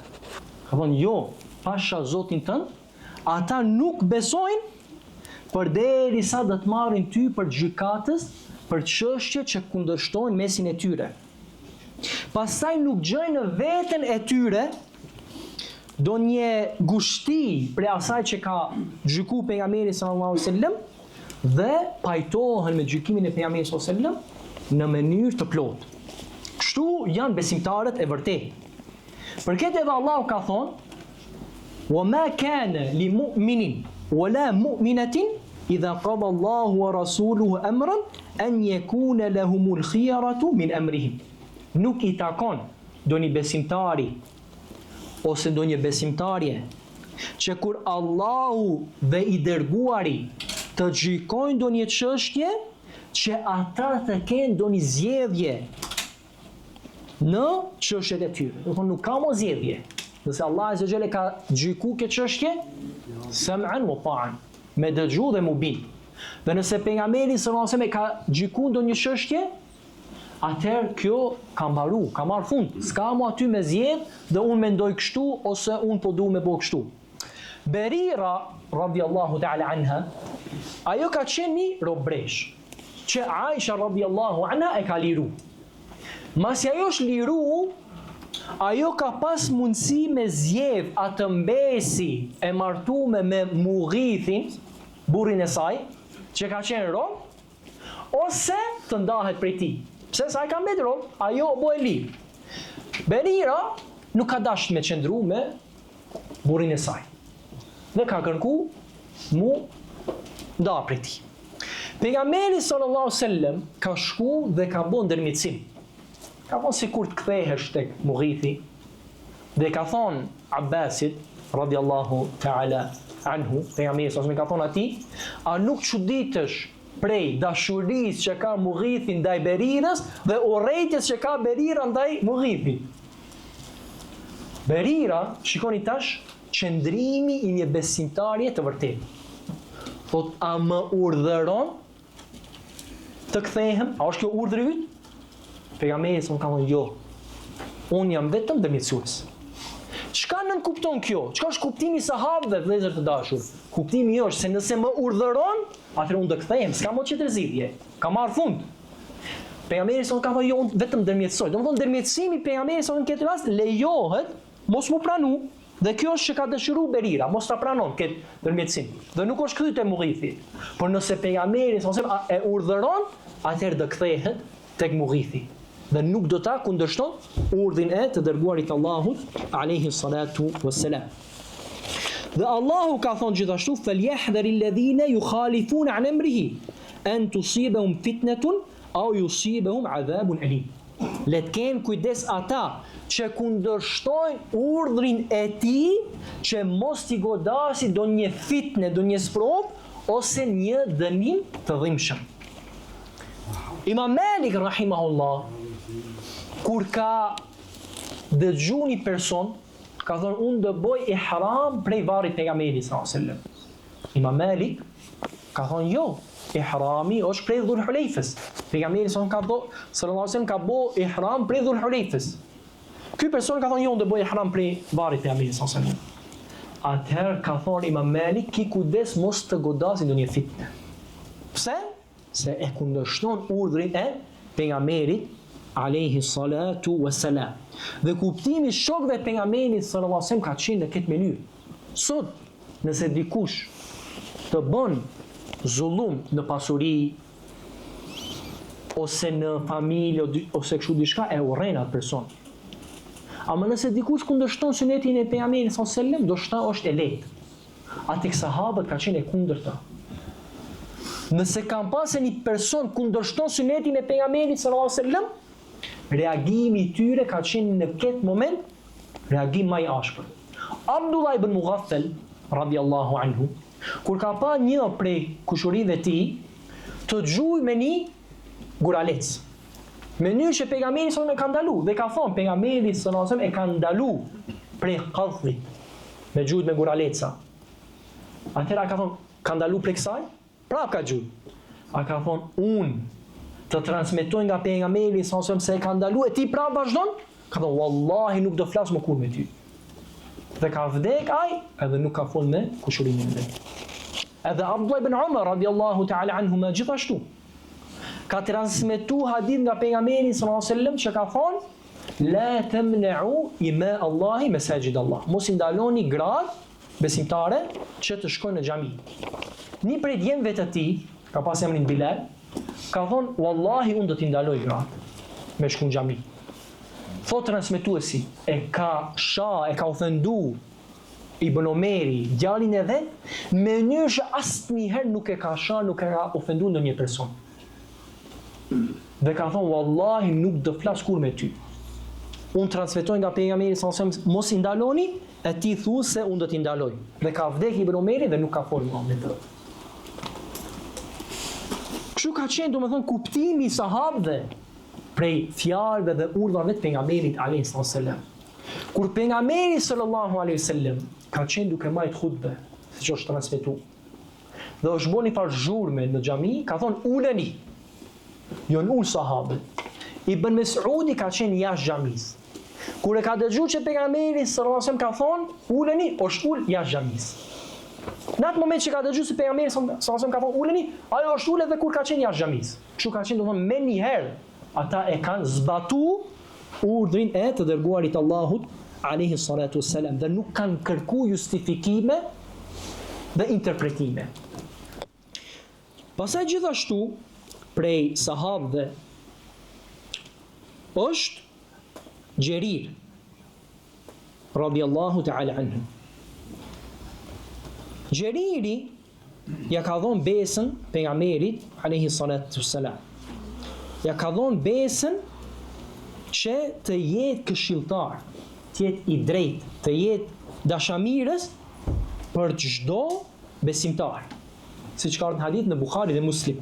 Ka thonë, jo, pasha Zotin tënd, ata nuk besojnë përderisa do të marrin ty për gjykatës për çështje që kundërshtojnë mesin e tyre. Pastaj nuk gjojnë në veten e tyre do një gushti për asaj që ka gjyku pejgamberi sallallahu alaihi wasallam dhe pajtohen me gjykimin e pejgamberit sallallahu alaihi wasallam në mënyrë të plotë. Kështu janë besimtarët e vërtetë. Për këtë edhe Allahu ka thonë: "Wa ma kana li mu'minin wa la mu'minatin idha qada Allahu wa rasuluhu amran an yakuna lahumul khiyaratu min amrihim." Nuk i takon doni besimtari ose ndonjë besimtarje që kur Allahu dhe i dërguari të gjykojnë ndonjë çështje që ata të kenë ndonjë zgjedhje në çështjet e tyre. Do thonë nuk ka më zgjedhje. Nëse Allah azza xhela ka gjykuar këtë çështje, sam'an wa ta'an, me dëgju dhe mu bin. Dhe nëse pejgamberi sallallahu alajhi wasallam ka gjykuar ndonjë çështje, atëherë kjo ka mbaru, ka marrë fund. S'ka mu aty me zjedh dhe unë mendoj kështu ose unë po du me bo kështu. Berira, radiallahu ta'ala anha, ajo ka qenë një robresh, që Aisha radiallahu anha e ka liru. Masi ajo është liru, ajo ka pas mundësi me zjedh atë mbesi e martume me Mughithin, burrin e saj, që ka qenë rob, ose të ndahet prej tij. Pse sa e ka mbetur rob, ajo bo e lirë. Berira nuk ka dashur me qëndru me burrin e saj. Dhe ka kërku mu nda prej tij. Pejgamberi sallallahu alaihi wasallam ka shku dhe ka bën ndërmjetësim. Ka thonë sikur të kthehesh tek Mughithi dhe ka thonë Abbasit radiallahu ta'ala anhu, pejgamberi sallallahu alaihi wasallam ka thonë atij, a nuk çuditesh prej dashurisë që ka Mughithi ndaj Berirës dhe urrejtjes që ka Berira ndaj Mughithit. Berira, shikoni tash, qëndrimi i një besimtarje të vërtetë. Thot, a më urdhëron të kthehem? A është kjo urdhri yt? Pejgamberi sa ka thonë jo. Unë jam vetëm ndërmjetësues. Çka nën kupton kjo? Çka është kuptimi i sahabëve, vëllezër të dashur? Kuptimi është se nëse më urdhëron, atëherë unë do kthehem, s'ka më çetër zgjidhje. Ka marr fund. Pejgamberi sa ka thonë jo, unë vetëm ndërmjetësoj. Domethënë ndërmjetësimi i pejgamberit sa në këtë rast lejohet mos mu pranu. Dhe kjo është që ka dëshiruar Berira, mos ta pranon këtë ndërmjetësim. Dhe nuk është kthyet te Mughithi. Por nëse pejgamberi sa e urdhëron, atëherë do kthehet tek Mughithi. Dhe nuk do ta kundërshton urdhin e të dërguarit Allahut alayhi salatu wassalam. Dhe Allahu ka thonë gjithashtu falyahdharil ladhina yukhalifuna an amrihi an tusibahum fitnatun aw yusibahum adhabun alim. Le të kenë kujdes ata që kundërshtojnë urdhrin e tij, që mos t'i godasi do një fitne, do një sprov ose një dënim të dhimbshëm. Imam Malik rahimahullah, kur ka dëgju një person, ka thonë unë do bëj ihram prej varrit pejgamberit sallallahu alaihi wasallam. Imam Malik ka thonë jo, ihrami është prej Dhul Hulejfës. Pejgamberi sallallahu alaihi wasallam ka bëj ihram prej Dhul Hulejfës. Ky person ka thonë jo, unë do bëj ihram prej varrit pejgamberit sallallahu alaihi wasallam. Atëherë ka thonë Imam Malik, ki kujdes mos të godasi ndonjë fitnë. Pse? Se e kundërshton urdhrin e pejgamberit alayhi salatu wassalam. Dhe kuptimi i shokëve të pejgamberit sallallahu alaihi wasallam ka qenë në këtë mënyrë. Sot, nëse dikush të bën zullum në pasuri ose në familje ose kështu diçka, e urren atë person. Ama nëse dikush kundërshton sunetin e pejgamberit sallallahu alaihi wasallam, do shta është e lehtë. Atë sahabët ka qenë e kundërta. Nëse kam pasur një person kundërshton sunetin e pejgamberit sallallahu alaihi wasallam, reagimi i tyre ka qenë në këtë moment reagim më i ashpër. Abdullah ibn Mughaffal radiallahu anhu, kur ka pa një prej kushurive ti të gjuj me një guralec, mënyrë që pejgamberi sallallahu alaihi wasallam e ka ndalu, dhe ka thonë pejgamberi sallallahu alaihi wasallam e ka ndalu prej qadhit me gjujt me guraleca. Atëherë ka thonë, ka ndalu prej kësaj? Prap ka gjuj. A ka thonë, unë të transmetoj nga pejgamberi sa se e ka ndalu, e ti prap vazhdon? Ka thonë, wallahi nuk do flas më kur me ty. Dhe ka vdek ai, edhe nuk ka fol me kushurimin e vet. Edhe Abdullah ibn Umar radiallahu ta'ala anhuma gjithashtu ka transmetu hadith nga pejgamberi sallallahu alaihi wasallam që ka thonë la tamna'u ima Allahi masajid Allah. Mos i ndaloni gratë besimtare që të shkojnë në xhami. Një prej djemve të tij, ka pas emrin Bilal, ka thonë wallahi unë do t'i ndaloj gratë me shku në xhami. Thot transmetuesi, e ka ofendu Ibn Omeri, djalin e vet, me mënyrë që asnjëherë nuk e ka ofendu ndonjë person. Dhe ka thonë, wallahi nuk do flas kur me ty. Unë transmetoj nga pejgamberi sallallahu alajhi wasallam, mos i ndaloni, e ti thu se unë do t'i ndaloj. Dhe ka vdek Ibn Omeri dhe nuk ka folur me të. Kështu ka qenë, domethënë, kuptimi i sahabëve prej fjalëve dhe urdhave të pejgamberit alayhi sallam. Kur pejgamberi sallallahu alaihi wasallam ka qenë duke marrë hutbe, siç është transmetuar, dhe është bën një farë zhurme në xhami, ka thonë uleni. Jo në ul sahabët. Ibn Mes'udi ka qenë jashtë xhamis. Kur e ka dëgjuar që pejgamberi sallallahu alaihi wasallam ka thonë uleni, është ul jashtë xhamis. Në atë moment që ka dëgjuar se pejgamberi sallallahu alaihi wasallam ka thonë uleni, ajo është ul edhe kur ka qenë jashtë xhamis. Kështu ka qenë domthonë më një herë ata e kanë zbatuar urdhrin e të dërguarit Allahut alayhi salatu wassalam dhe nuk kanë kërkuar justifikime dhe interpretime. Pastaj gjithashtu prej sahabëve është Gjerir radiallahu ta'ala anhu. Gjeriri ja ka dhënë besën pejgamberit alayhi salatu wassalam. Ja ka dhënë besën që të jetë këshilltar, të jetë i drejtë, të jetë dashamirës për çdo besimtar. Siç ka në hadith në Buhari dhe Muslim.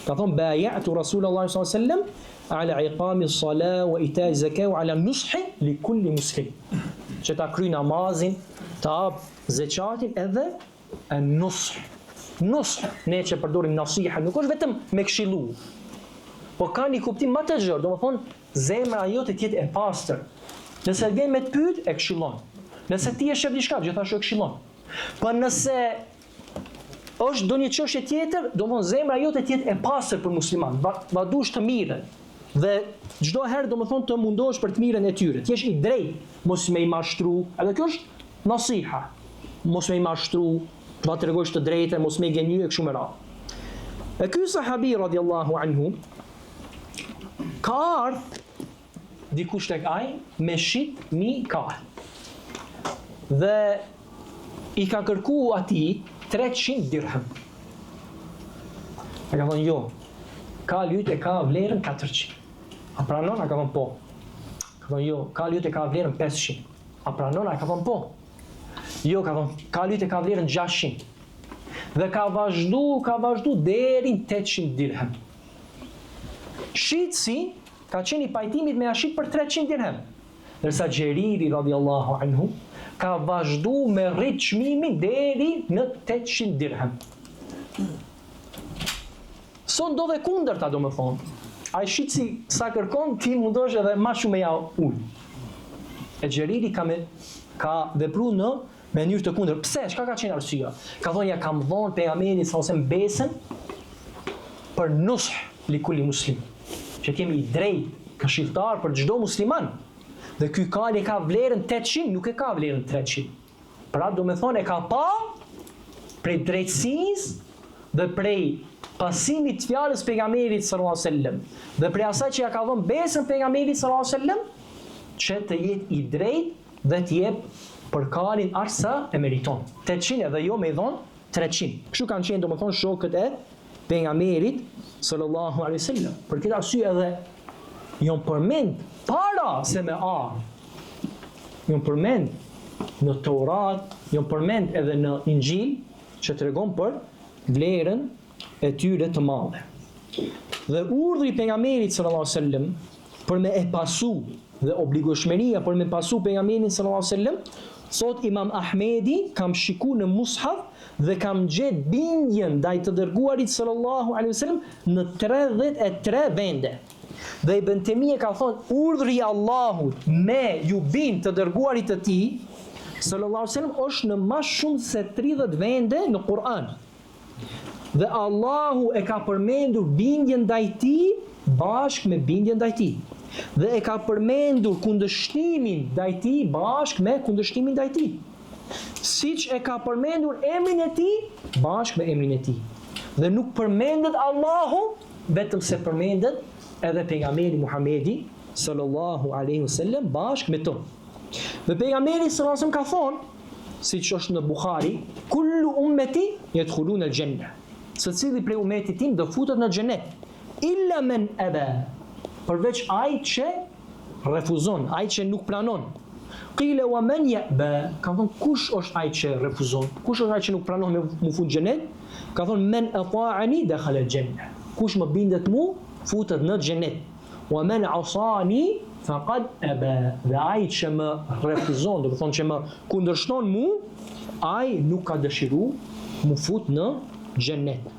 Ka thonë bay'atu Rasulullah sallallahu alaihi wasallam ala iqami as-salah wa ita'i zakat wa ala nushi li kulli muslim. Që ta kryej namazin, ta hap zakatin edhe an-nush. Nush, ne që përdorim nasiha, nuk është vetëm me këshillu, po ka një kuptim më të gjerë, domethënë zemra jote të jetë e pastër. Nëse vjen me të pyet, e këshillon. Nëse ti e shef diçka, gjithashtu e këshillon. Po nëse është ndonjë çështje tjetër, domethënë zemra jote të jetë e pastër për musliman, va dush të mirën. Dhe çdo herë domethënë të mundohesh për të mirën e tyre. Ti jesh i drejtë, mos me i mashtru. Edhe kjo është nasiha. Mos me i mashtru, të va tregosh të drejtën, mos me gënjy e kështu me radhë. E ky sahabi radiallahu anhu ka ardhur dikush tek ai me shit një kall. Dhe i ka kërkuar atij 300 dirham. A ka thonë jo, kalli yt e ka vlerën 400. A pranon? A ka thonë po. Ka thonë jo, kalli yt e ka vlerën 500. A pranon? A ka thonë po. Jo, ka thonë, kalli yt e ka vlerën 600. Dhe ka vazhdu deri në 800 dirham. Shitsi ka qenë i pajtimit me ashit për 300 dirham. Ndërsa Gjeriri radiallahu anhu ka vazhdu me rrit çmimin deri në 800 dirham. Son do dhe kundërta do më thonë. Ai shitsi sa kërkon, ti mundosh edhe ma shumë ja ul. E Gjeriri ka vepru në mënyrë të kundër. Pse? Çka ka qenë arsyeja? Ka thonë ja kam dhënë pejgamberit sa ose besën për nush li kulli muslim. Që të jemi i drejtë, këshilltar për çdo musliman. Dhe ky kali ka vlerën 800, nuk e ka vlerën 300. Pra do me thonë e ka pa prej drejtësisë dhe prej pasimit të fjalës pejgamberit sallallahu alajhi wasallam dhe prej asaj që ja ka dhënë besën pejgamberit sallallahu alajhi wasallam që të jetë i drejtë dhe të jep për kalin arsa e meriton. 800 edhe jo me i dhon 300. Kështu kanë qenë domethënë shokët e pejgamberit sallallahu alaihi wasallam. Për këtë arsye edhe jon përmend para se me ardh. Jon përmend në Teurat, jon përmend edhe në Injil që tregon për vlerën e tyre të madhe. Dhe urdhri i pejgamberit sallallahu alaihi wasallam për me e pasu dhe obligueshmëria për me pasu pejgamberin sallallahu alaihi wasallam Thot Imam Ahmedi, kam shiku në mushaf dhe kam gjetë bindjen ndaj të dërguarit sallallahu alaihi wasallam në 33 vende. Dhe Ibn Taymija ka thonë urdhri i Allahut me ju bind të dërguarit të tij sallallahu alaihi wasallam është në më shumë se 30 vende në Kur'an. Dhe Allahu e ka përmendur bindjen ndaj tij bashkë me bindjen ndaj tij. Dhe e ka përmendur kundërshtimin ndaj tij bashkë me kundërshtimin ndaj tij. Siç e ka përmendur emrin e tij bashkë me emrin e tij. Dhe nuk përmendet Allahu vetëm se përmendet edhe pejgamberi Muhamedi sallallahu alaihi wasallam bashkë me to. Dhe pejgamberi sallallahu alaihi wasallam ka thonë, siç është në Buhari, kullu ummeti yadkhuluna al-janna. Secili prej umetit tim do futet në xhenet, illa men aba, përveç ai që refuzon, ai që nuk pranon. Qila wa man yaba, ka thonë kush është ai që refuzon? Kush është ai që nuk pranon me mu fut në xhenet? Ka thonë men ata'ani dakhala al-janna. Kush më bindet mu, futet në xhenet. Wa man asani faqad aba. Dhe ai që më refuzon, do të thonë që më kundërshton mu, ai nuk ka dëshiru mu fut në xhenet.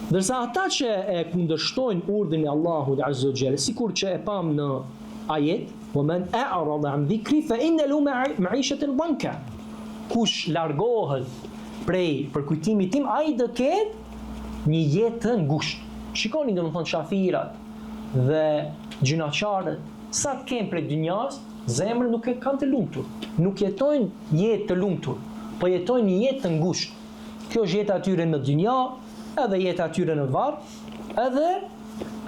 Ndërsa ata që e kundërshtojnë urdhrin e Allahut Azza wa Jalla, sikur që e pam në ajet, wa man a'rada an dhikri fa inna lahu ma'ishatan dhanka. Kush largohet prej përkujtimit tim, ai do ketë një jetë të ngushtë. Shikoni domethënë shafirat dhe gjinaqarët, sa të kemë prej dynjas, zemrën nuk e kanë të lumtur. Nuk jetojnë jetë të lumtur, po jetojnë një jetë të ngushtë. Kjo është jeta atyre në dynja, edhe jeta atyre në varr, edhe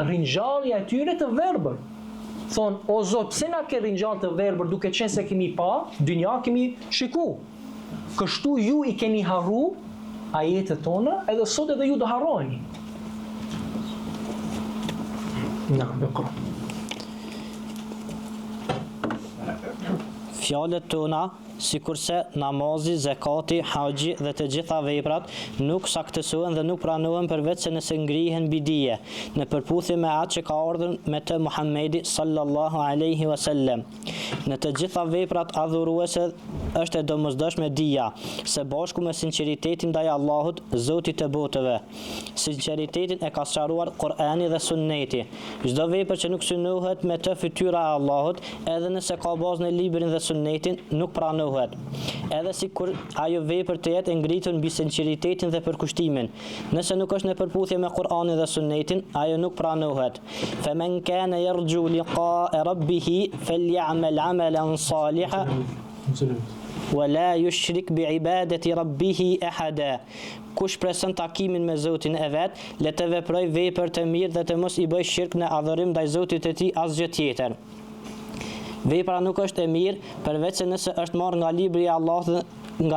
ringjallja atyre të verbër. Thonë, o Zot, pse na ke ringjall të verbër duke qenë se kemi pa, dynja kemi shiku. Kështu ju i keni harru ajetet tona, edhe sot edhe ju do harroni. Fjalët tona, sikurse namazi, zakati, haxhi dhe të gjitha veprat nuk saktësohen dhe nuk pranohen përveç se nëse ngrihen mbi dije, në përputhje me atë që ka ardhur me të Muhamedi sallallahu alaihi wasallam. Në të gjitha veprat adhuruese është e domosdoshme dija, së bashku me sinqeritetin ndaj Allahut, Zotit të botëve. Sinqeritetin e ka sqaruar Kur'ani dhe Sunneti. Çdo vepër që nuk synohet me të fytyra e Allahut, edhe nëse ka bazë në librin dhe Sunnetin, nuk pranohet. Edhe sikur ajo vepër të jetë ngritur mbi sinqeritetin dhe përkushtimin. Nëse nuk është në përputhje me Kur'anin dhe Sunnetin, ajo nuk pranohet. Faman kana yarju liqa'a rabbih falyamal 'amalan salihan wa la yushrik bi'ibadati rabbih ahada. Kush preson takimin me Zotin e vet, le të veproj vepër të mirë dhe të mos i bëj shirk në adhurim ndaj Zotit të tij asgjë tjetër. Vepra nuk është e mirë përveç se nëse është marrë nga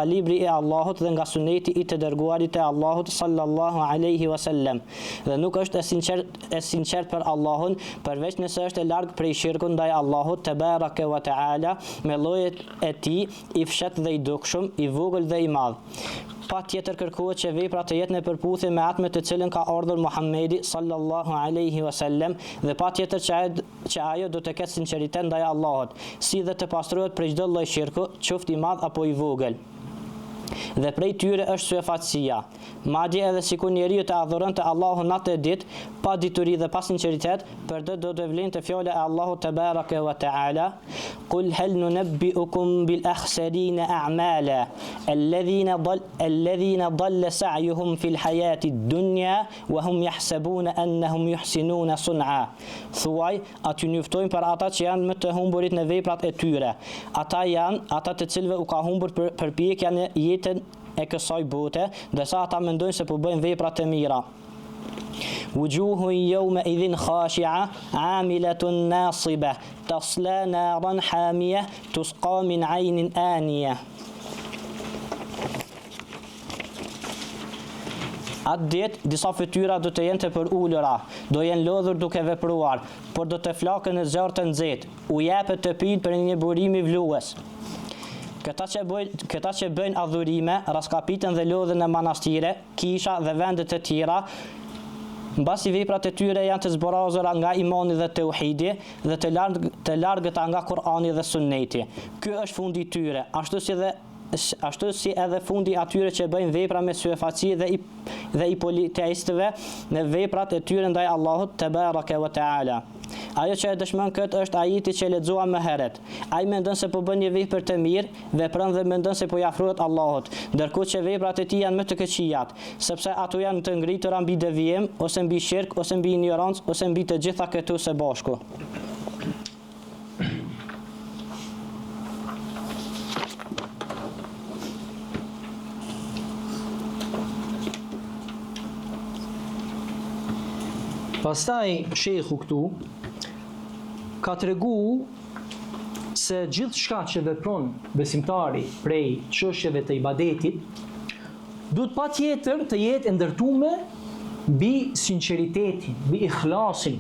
libri i Allahut dhe nga suneti i të dërguarit e Allahut sallallahu alaihi wasallam. Dhe nuk është e sinqert për Allahun përveç nëse është e larg prej shirkut ndaj Allahut te baraka wa taala me llojet e tij i fshat dhe i dukshëm, i vogël dhe i madh. Pa tjetër kërkohet që vepra të jetë në përputhje me atë me të cilën ka ardhur Muhamedi sallallahu alaihi wasallam dhe pa tjetër që ajo do të ketë sinqeritet ndaj Allahut, si dhe të pastrohet prej çdo lloj shirku, qoftë i madh apo i vogël. Dhe prej tyre është suefatësia. Madje edhe sikur njeriu të adhuronte Allahun natë e ditë, pa dituri dhe pa sinqeritet, për do të vlente fjala e Allahut te baraka wa taala, "Qul hal nunabbi'ukum bil akhsarina a'mala, alladhina dalla sa'yuhum fil hayati ad-dunya wa hum yahsabuna annahum yuhsinuna sun'a." Thuaj, aty njoftojnë për ata që janë më të humburit në veprat e tyre. Ata janë ata të cilëve u ka humbur përpjekja në jetën e kësaj bote, ndërsa ata mendojnë se po bëjnë vepra të mira. Wujuhun yawma idhin khashi'a 'amilatun nasiba tasla naran hamiyah tusqa min 'aynin aniyah. Atë ditë, disa fytyra do të jenë të përullura, do jenë lodhur duke vepruar, por do të flakën në zjarr të nxehtë, u jepet të pinë për një burim i vlues. Këta që bëjnë adhurime, raskapiten dhe lodhen në manastire, kisha dhe vendet të tjera, mbasi veprat e tyre janë të zborazura nga imani dhe tauhidi dhe të largëta nga Kur'ani dhe Sunneti. Ky është fundi i tyre, ashtu si edhe fundi atyre që bëjnë vepra me syfaci dhe i politeistëve në veprat e tyre ndaj Allahut te baraka wa taala. Ajo që e dëshmon këtë është ajeti që lexuam më herët. Ai mendon se po bën një vepër të mirë, vepron dhe mendon se po i afrohet Allahut, ndërkohë që veprat e tij janë më të këqijat, sepse ato janë të ngritura mbi devijim, ose mbi shirk, ose mbi ignorancë, ose mbi të gjitha këto së bashku. Pastaj shejhu këtu ka tregu se gjithë shka që vepron besimtari prej çështjeve të ibadetit duhet patjetër të jetë e ndërtuar mbi sinqeritetin, mbi ikhlasin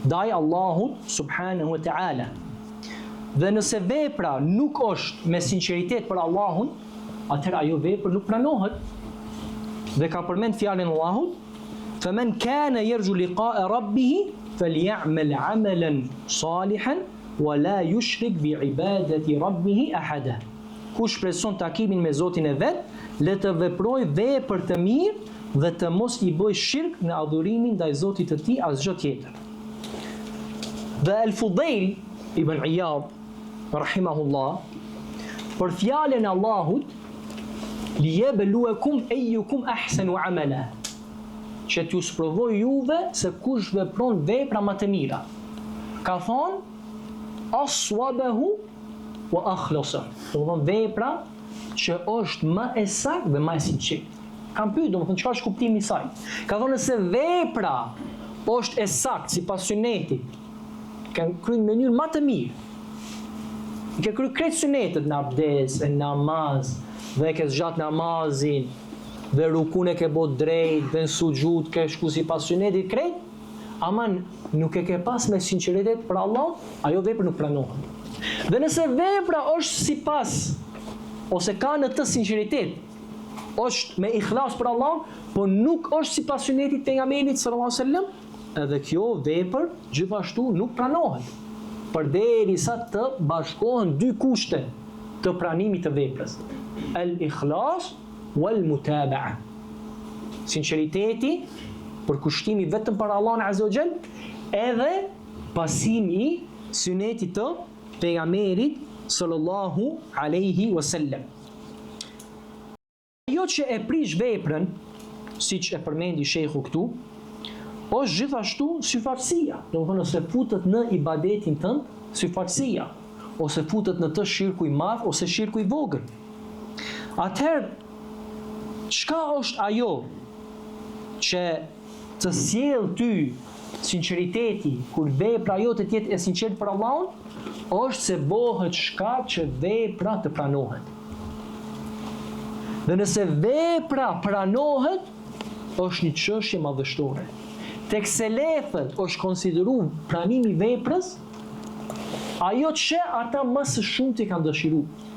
ndaj Allahut subhanahu wa taala. Dhe nëse vepra nuk është me sinqeritet për Allahun, atëherë ajo vepër nuk pranohet. Dhe ka përmend fjalën e Allahut: "Faman kana yarju liqa'a rabbih فليعمل عملا صالحا ولا يشرك بعبادة ربه أحدا." Kush preson takimin me Zotin e vet, le të veprojë vepër të mirë dhe të mos i bëjë shirk në adhurimin ndaj Zotit të tij asgjë tjetër. Dhe Al-Fudail ibn Iyad rahimahullah për fjalën e Allahut liyabluwakum ayyukum ahsanu amala, që t'ju sprovoj juve se kush vepron vepra më të mira. Ka thonë aswabahu wa akhlasa, do të thonë vepra që është më e saktë dhe më e sinqertë. Kam pyetur, do të thonë çfarë është kuptimi i saj. Ka thonë se vepra është e saktë sipas sunetit, kanë kryer në mënyrë më të mirë. Ke kryer krejt sunetet në abdes, në namaz, dhe ke zgjat namazin, dhe rukun e ke bot drejt, dhe në sugjud ke shku si pas sunetit krejt, aman nuk e ke pas me sinqeritet për Allah, ajo vepër nuk pranohet. Dhe nëse vepra është si pas, ose ka në të sinqeritet, është me ikhlas për Allah, po nuk është si pas sunetit pejgamberit sallallahu alaihi wasallam, edhe kjo vepër gjithashtu nuk pranohet, përderisa të bashkohen dy kushte të pranimit të veprës: el-ikhlas wal mutaba'a. Sinqeriteti për kushtimi vetëm për Allahun azza wa jall, edhe pasimi i sunetit të pejgamberit sallallahu alaihi wasallam. Ajo që e prish veprën, siç e përmendi shehu këtu, është gjithashtu syfaqësia. Do të thonë se futet në ibadetin tënd syfaqësia, ose futet në të shirku i madh ose shirku i vogël. Atëherë çka është ajo që të sjell ty sinqeriteti kur vepra jote të jetë e sinqertë për Allahun, është se bëhet shkak që vepra të pranohet. Dhe nëse vepra pranohet, është një çështje madhështore. Tek selefët është konsideruar pranimi i veprës ajo që ata më së shumti kanë dëshiruar.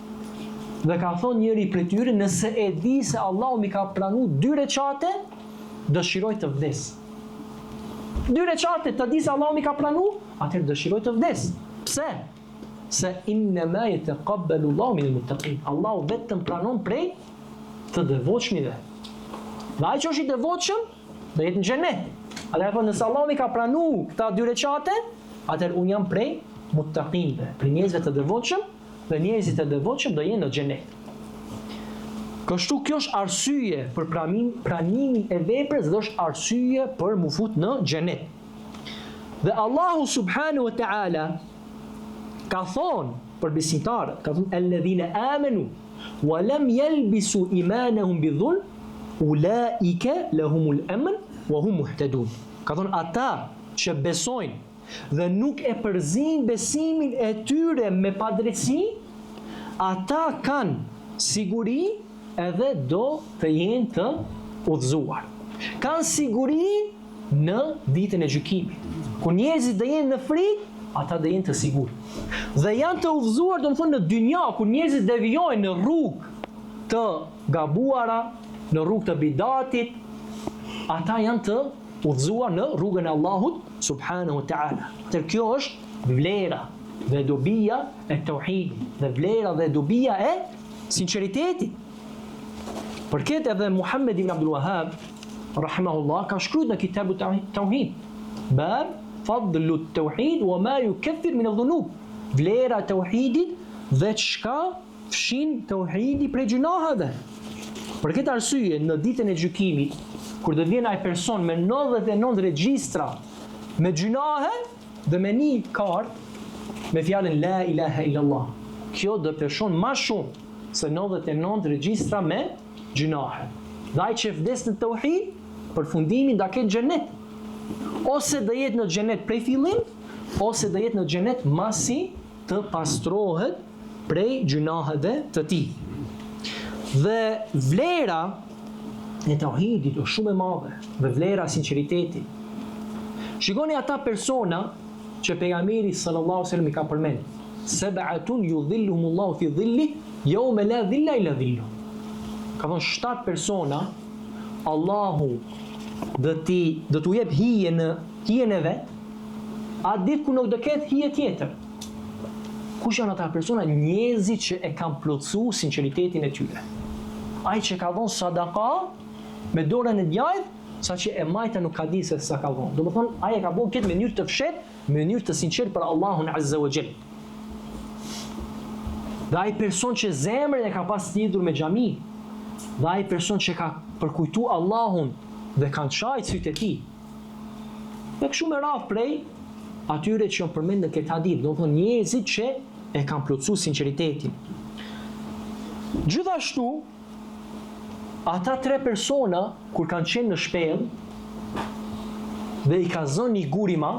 Dhe ka thonë njëri prej tyre, nëse e di se Allahu mi ka pranuar 2 recate, dëshiroj të vdes. 2 recate të di se Allahu mi ka pranuar, atëherë dëshiroj të vdes. Pse? Se innama yataqabbalu Allahu minal muttaqin. Allahu vetëm pranon prej të devotshmive. Dhe ai që është i devotshëm do jetë në xhenet. Atëherë nëse Allahu mi ka pranuar këta 2 recate, atëherë un jam prej muttaqinve, prej njerëzve të devotshëm, dhe njerëzit e devotshëm do jenë në xhenet. Kështu kjo është arsye për pranimin e veprës dhe është arsye për mu fut në xhenet. Dhe Allahu subhanahu wa ta'ala ka thonë për besimtarët, ka thonë alladhina amanu wa lam yalbisu imanahum bidhulm ulaika lahumul amn wa hum muhtadun. Ka thonë ata që besojnë dhe nuk e përzin besimin e tyre me padrejtësi, ata kanë siguri edhe do të jenë të udhëzuar. Kanë siguri në ditën e gjykimit. Kur njerëzit do jenë në frikë, ata do jenë të sigurt. Dhe janë të udhëzuar, do të thonë në dynja, kur njerëzit devijojnë në rrugë të gabuara, në rrugë të bidatit, ata janë të udhëzuar në rrugën e Allahut subhanahu wa ta'ala. Kjo është vlera dhe dobia e tauhidit, dhe vlera dhe dobia e sinqeritetit. Për këtë edhe Muhammed ibn Abdul Wahhab rahimahullah ka shkruar në kitabut tauhid, bab fadlu tauhid wa ma yukaffir min adh-dhunub, vlera e tauhidit dhe çka fshin tauhidi prej gjunaheve. Për këtë arsye, në ditën e gjykimit, kur do vjen ai person me 99 regjistra me gjunahe dhe me një kartë me fjalën la ilaha illallah, kjo do të shon më shumë se 99 regjistra me gjunahe. Dhe ai që vdes në tauhid, përfundimi do ketë xhenet. Ose do jetë në xhenet prej fillim, ose do jetë në xhenet masi të pastrohet prej gjunaheve të tij. Dhe vlera e tauhidit është shumë e madhe, dhe vlera e sinqeritetit. Shikoni ata persona që pejgamberi sallallahu alaihi wasallam i ka përmend. Sab'atun yudhilluhumullahu fi dhilli yawma la dhilla illa dhilluh. Ka thonë 7 persona Allahu do t'u jep hije në hijen e vet, atë ditë ku nuk do ketë hije tjetër. Kush janë ata persona? Njerëzit që e kanë plotësuar sinqeritetin e tyre. Ai që ka dhënë sadaka me dorën e djajt, saqë e majta nuk ka di se sa ka dhënë. Domethënë ai e ka bërë këtë në mënyrë të fshehtë, në mënyrë të sinqertë për Allahun Azza wa Jall. Dhe ai person që zemrën e ka pas lidhur me xhami, dhe ai person që ka përkujtuar Allahun dhe kanë çajt sytë e tij. Dhe kështu me radhë prej atyre që janë përmendur në këtë hadith, domethënë njerëzit që e kanë plotësuar sinqeritetin. Gjithashtu, ata 3 persona kur kanë qenë në shpellë dhe i ka zënë një gurima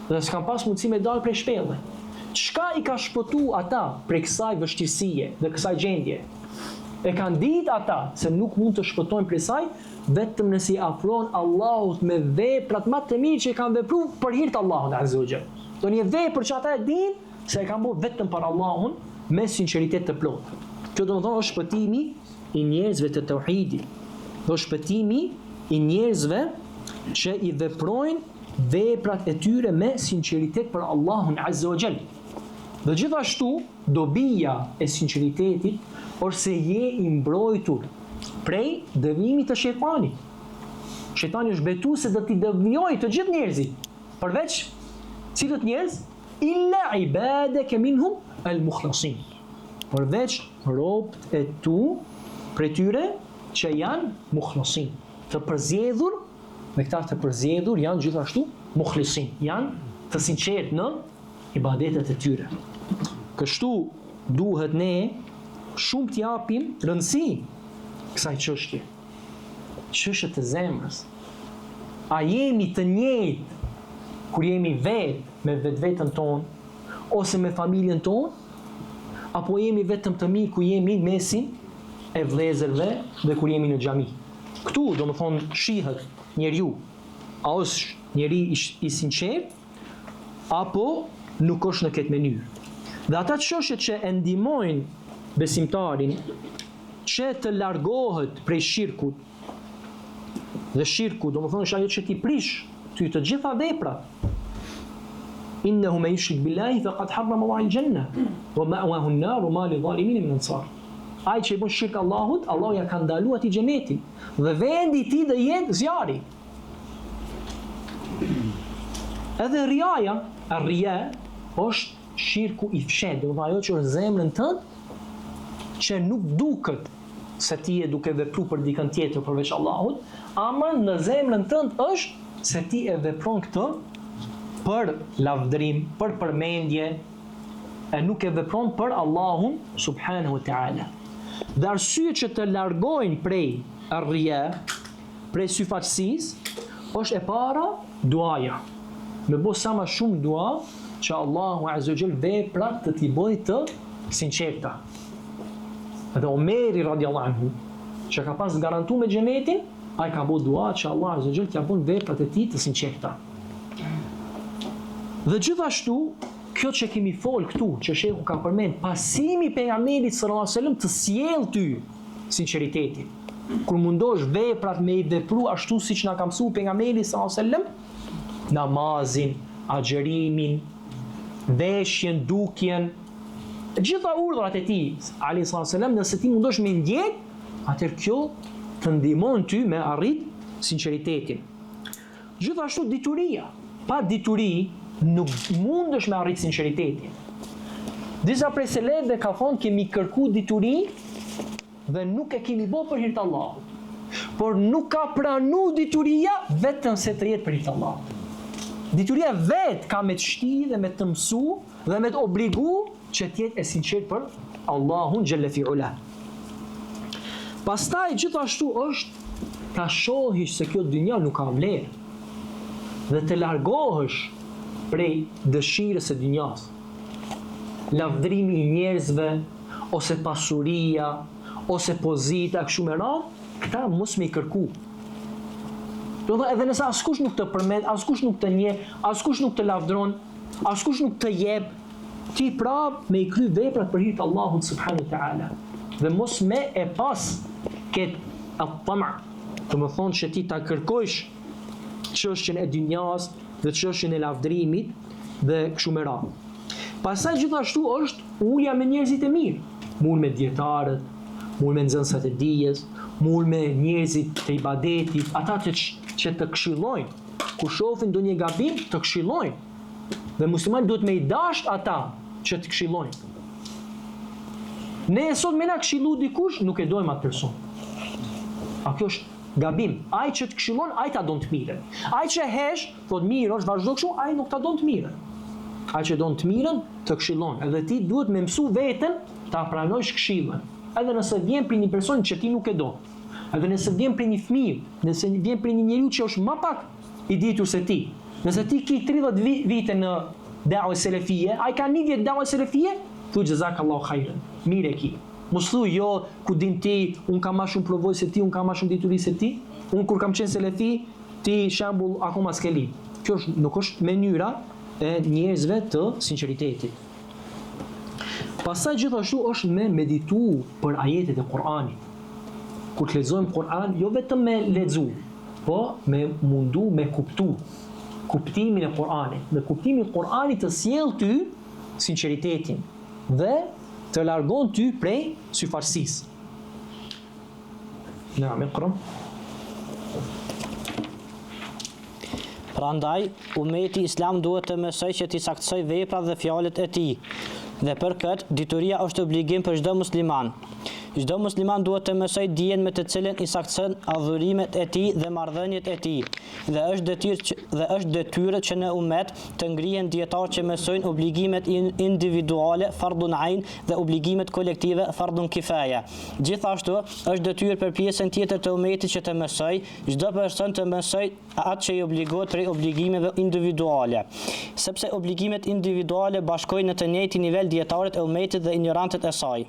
dhe s'kan pas mundësi me dalë prej shpellë. Çka i ka shpëtuar ata prej kësaj vështirësie dhe kësaj gjendje? E kanë ditë ata se nuk mund të shpëtojnë prej saj vetëm nëse i afrohen Allahut me veprat më të mira që i kanë vepruar për hir të Allahut Azza wa Jall. Do një vepër që ata e dinë se e kanë bërë vetëm për Allahun me sinqeritet të plotë. Kjo do të thonë është shpëtimi i njerëzve të tauhidit. Do shpëtimi i njerëzve që i veprojnë veprat e tyre me sinqeritet për Allahun Azza wa Jall. Dhe gjithashtu, dobia e sinqeritetit është se je i mbrojtur prej devimit të shejtanit. Shejtani është betuar se do t'i devijojë të gjithë njerëzit, përveç cilët njerëz? Illa ibadaka minhum al-mukhlasin. Përveç robët e tu prej tyre që janë mukhlasin, të përzjedhur, me këta të përzjedhur janë gjithashtu mukhlisin, janë të sinqertë në ibadetet e tyre. Kështu duhet ne shumë t'japim rëndësi kësaj çështje. Çështje të zemrës. A jemi të njëjtë kur jemi vetë me vetveten tonë ose me familjen tonë, apo jemi vetëm të mirë kur jemi mesin e vëllezërve dhe kur jemi në xhami? Këtu do të thonë shihet njeriu, a është njeri i sinqert apo nuk është në këtë mënyrë. Dhe ata çështje që e ndihmojnë besimtarin që të largohet prej shirkut, dhe shirku do të thonë është ajo që ti prish ty të gjitha veprat. Innahu man yushrik billahi faqad harrama Allahu al-janna wa ma'wahu an-nar wa ma lidh-dhalimin min ansar. Ai që i bën shirk Allahut, Allahu ja ka ndaluar atij xhenetin dhe vendi i tij do jetë zjarri. Edhe riaja, ar-riya është shirku i fshehtë, do të thonë ajo që është zemrën tënd që nuk duket se ti e duke vepruar për dikën tjetër përveç Allahut, ama në zemrën tënd është se ti e vepron këtë për lavdërim, për përmendje, e nuk e vepron për Allahun subhanahu wa ta'ala. Dhe arsye që të largojnë prej ar-riya, prej syfaqësisë, është e para duaja. Me bo sa më shumë dua që Allahu Azza wa Jall veprat të t'i bëjë të sinqerta. Dhe Omeri radiallahu anhu, që ka pas garantuar me xhenetin, ai ka bëu dua që Allahu Azza wa Jall t'ia bën veprat e tij të sinqerta. Dhe gjithashtu, kjo që kemi fol këtu, që shehu ka përmend, pasimi pejgamberit sallallahu alajhi wasallam të sjell ty sinqeritetin. kur mundosh veprat me i vepru ashtu siç na ka mësuar pejgamberi sallallahu alajhi wasallam, namazin, agjerimin, veshjen, dukjen, gjitha urdhrat e tij alayhi sallallahu alajhi wasallam, nëse ti mundosh me ndjek, atëherë kjo të ndihmon ty me arrit sinqeritetin. Gjithashtu dituria. Pa dituri nuk mundesh me arrit sinqeritetin. Disa prej selefëve ka thonë kemi kërku dituri dhe nuk e kemi bërë për hir të Allahut. Por nuk ka pranu dituria vetëm se të jetë për hir të Allahut. Dituria vetë ka me të shti dhe me të mësu dhe me të obligu që t'jetë e sinqert për Allahun xhalla fi ula. Pastaj gjithashtu është ta shohish se kjo dynja nuk ka vlerë dhe të largohesh prej dëshirës së dynjas. Lavdrimi i njerëzve, ose pasuria, ose pozita, kështu me radhë, këta mos me i kërku. Do dhe edhe nëse askush nuk të përmend, askush nuk të njeh, askush nuk të lavdron, askush nuk të jep, ti prap me i kry veprat për hir të Allahut subhanahu wa taala. Dhe mos me e pas këtë at-tama, do të thonë që ti ta kërkojsh çështjen e dynjas dhe çështjen e lavdrimit dhe kështu me radhë. Pastaj gjithashtu është ulja me njerëzit e mirë, mul me dietarët, mul me nxënësat e dijes, mul me njerëzit të ibadetit, ata që të këshillojnë, kur shohin ndonjë gabim të këshillojnë. Dhe muslimani duhet me i dash ata që të këshillojnë. Ne sot me na këshillu dikush, nuk e dojmë atë person. A kjo është gabim. Ai që të këshillon, ai ta don të mirën. Ai që hesh, thot mirë, është vazhdo kështu, ai nuk ta don të mirën. Ai që don të mirën, të këshillon. Edhe ti duhet me mësu veten ta pranojsh këshillën. Edhe nëse vjen për një person që ti nuk e do. Edhe nëse vjen për një fëmijë, nëse vjen për një njeriu që është më pak i ditur se ti. Nëse ti ke 30 vite në da'wa selefie, ai ka 1 vjet da'wa selefie, thuaj jazakallahu khairan. Mirë e ki. Mos thuaj jo ku din ti, un kam më shumë provojë se ti, un kam më shumë dituri se ti. Un kur kam qenë selefi, ti shembull akoma s'ke li. Kjo nuk është mënyra e njerëzve të sinqeritetit. Pastaj gjithashtu është me meditu për ajetet e Kur'anit. Kur të lexojmë Kur'an, jo vetëm me lexu, po me mundu me kuptu kuptimin e Kur'anit. Dhe kuptimi i Kur'anit të sjell ty sinqeritetin dhe të largon ty prej syfarsisë. Naam, iqra. Prandaj, ummeti islam duhet të mësoj që t'i saktësoj veprat dhe fjalët e tij. Dhe për këtë, dituria është obligim për çdo musliman. Çdo musliman duhet të mësoj dijen me të cilën i saktëson adhurimet e tij dhe marrëdhëniet e tij. Dhe është detyrë që në ummet të ngrihen dietarë që mësojnë obligimet individuale fardun ain dhe obligimet kolektive fardun kifaya. Gjithashtu është detyrë për pjesën tjetër të ummetit që të mësoj, çdo person të mësoj atë që i obligohet prej obligimeve individuale. Sepse obligimet individuale bashkojnë në të njëjtin nivel dietarët e ummetit dhe ignorantët e saj.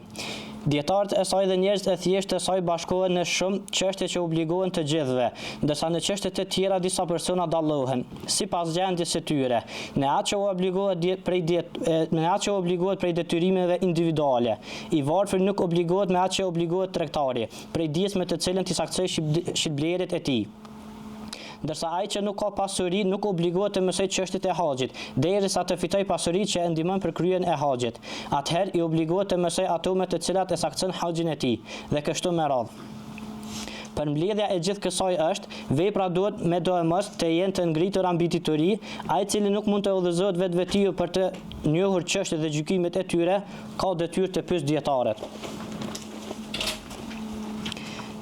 Dietarët e saj dhe njerëzit e thjeshtë e saj bashkohen në shumë çështje që obligohen të gjithëve, ndërsa në çështjet e tjera disa persona dallohen, sipas gjendjes së tyre, në atë që obligohet prej detyrimeve individuale. I varfër nuk obligohet me atë që obligohet tregtari, prej dijes me të cilën t'i saktësoj shitblerjet e tij. Ndërsa ai që nuk ka pasuri nuk obligohet të mësoj çështjet e haxhit, derisa të fitoj pasuri që e ndihmon për kryen e haxhit. Atëherë i obligohet të mësoj ato me të cilat e saktëson haxhin e tij, dhe kështu me radhë. Përmbledhja e gjithë kësaj është, vepra duhet me domos të jenë të ngritura mbi dituri, ai i cili nuk mund të udhëzohet vetvetiu për të njohur çështjet dhe gjykimet e tyre, ka detyrë të pyesë dietarët.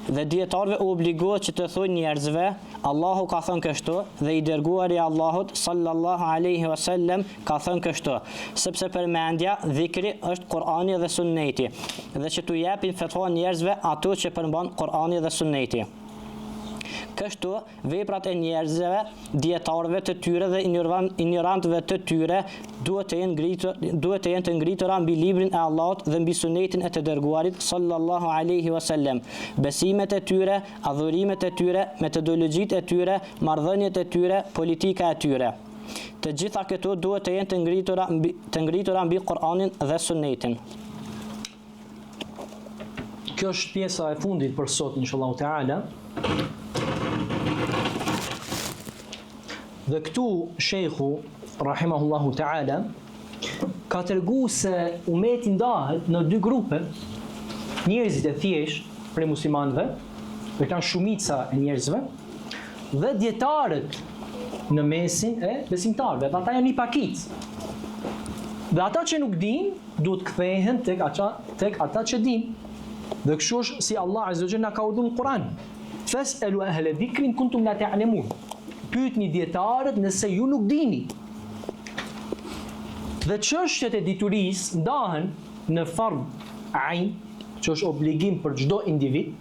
Dhe dietarëve u obligohet që të thojnë njerëzve, Allahu ka thënë kështu dhe i dërguari i Allahut sallallahu alaihi wasallam ka thënë kështu, sepse përmendja, dhikri është Kur'ani dhe Sunneti, dhe që t'u japin fetva njerëzve ato që përmban Kur'ani dhe Sunneti. Kështu, veprat e njerëzve, dietarëve të tyre dhe ignorantëve të tyre duhet të jenë të ngritura mbi librin e Allahut dhe mbi sunetin e të dërguarit sallallahu alaihi wasallam. Besimet e tyre, adhurimet e tyre, metodologjitë e tyre, marrëdhëniet e tyre, politika e tyre. Të gjitha këto duhet të jenë të ngritura mbi Kur'anin dhe Sunetin. Kjo është pjesa e fundit për sot, inshallah taala. Dhe këtu shejhu rahimahullahu taala ka treguar se umeti ndahet në dy grupe, njerëzit e thjesht prej muslimanëve, dhe kanë shumica e njerëzve, dhe dietarët në mesin e besimtarëve, dhe ata janë një pakicë. Dhe ata që nuk dinë, duhet kthehen tek ata që dinë. Dhe kështu është si Allah Azza wa Jalla ka urdhëruar në Kur'an. Fas'alu ahla dhikrin kuntum la ta'lamun. Pyetni dietarët nëse ju nuk dini. Dhe çështjet e diturisë ndahen në fard ain, që është obligim për çdo individ,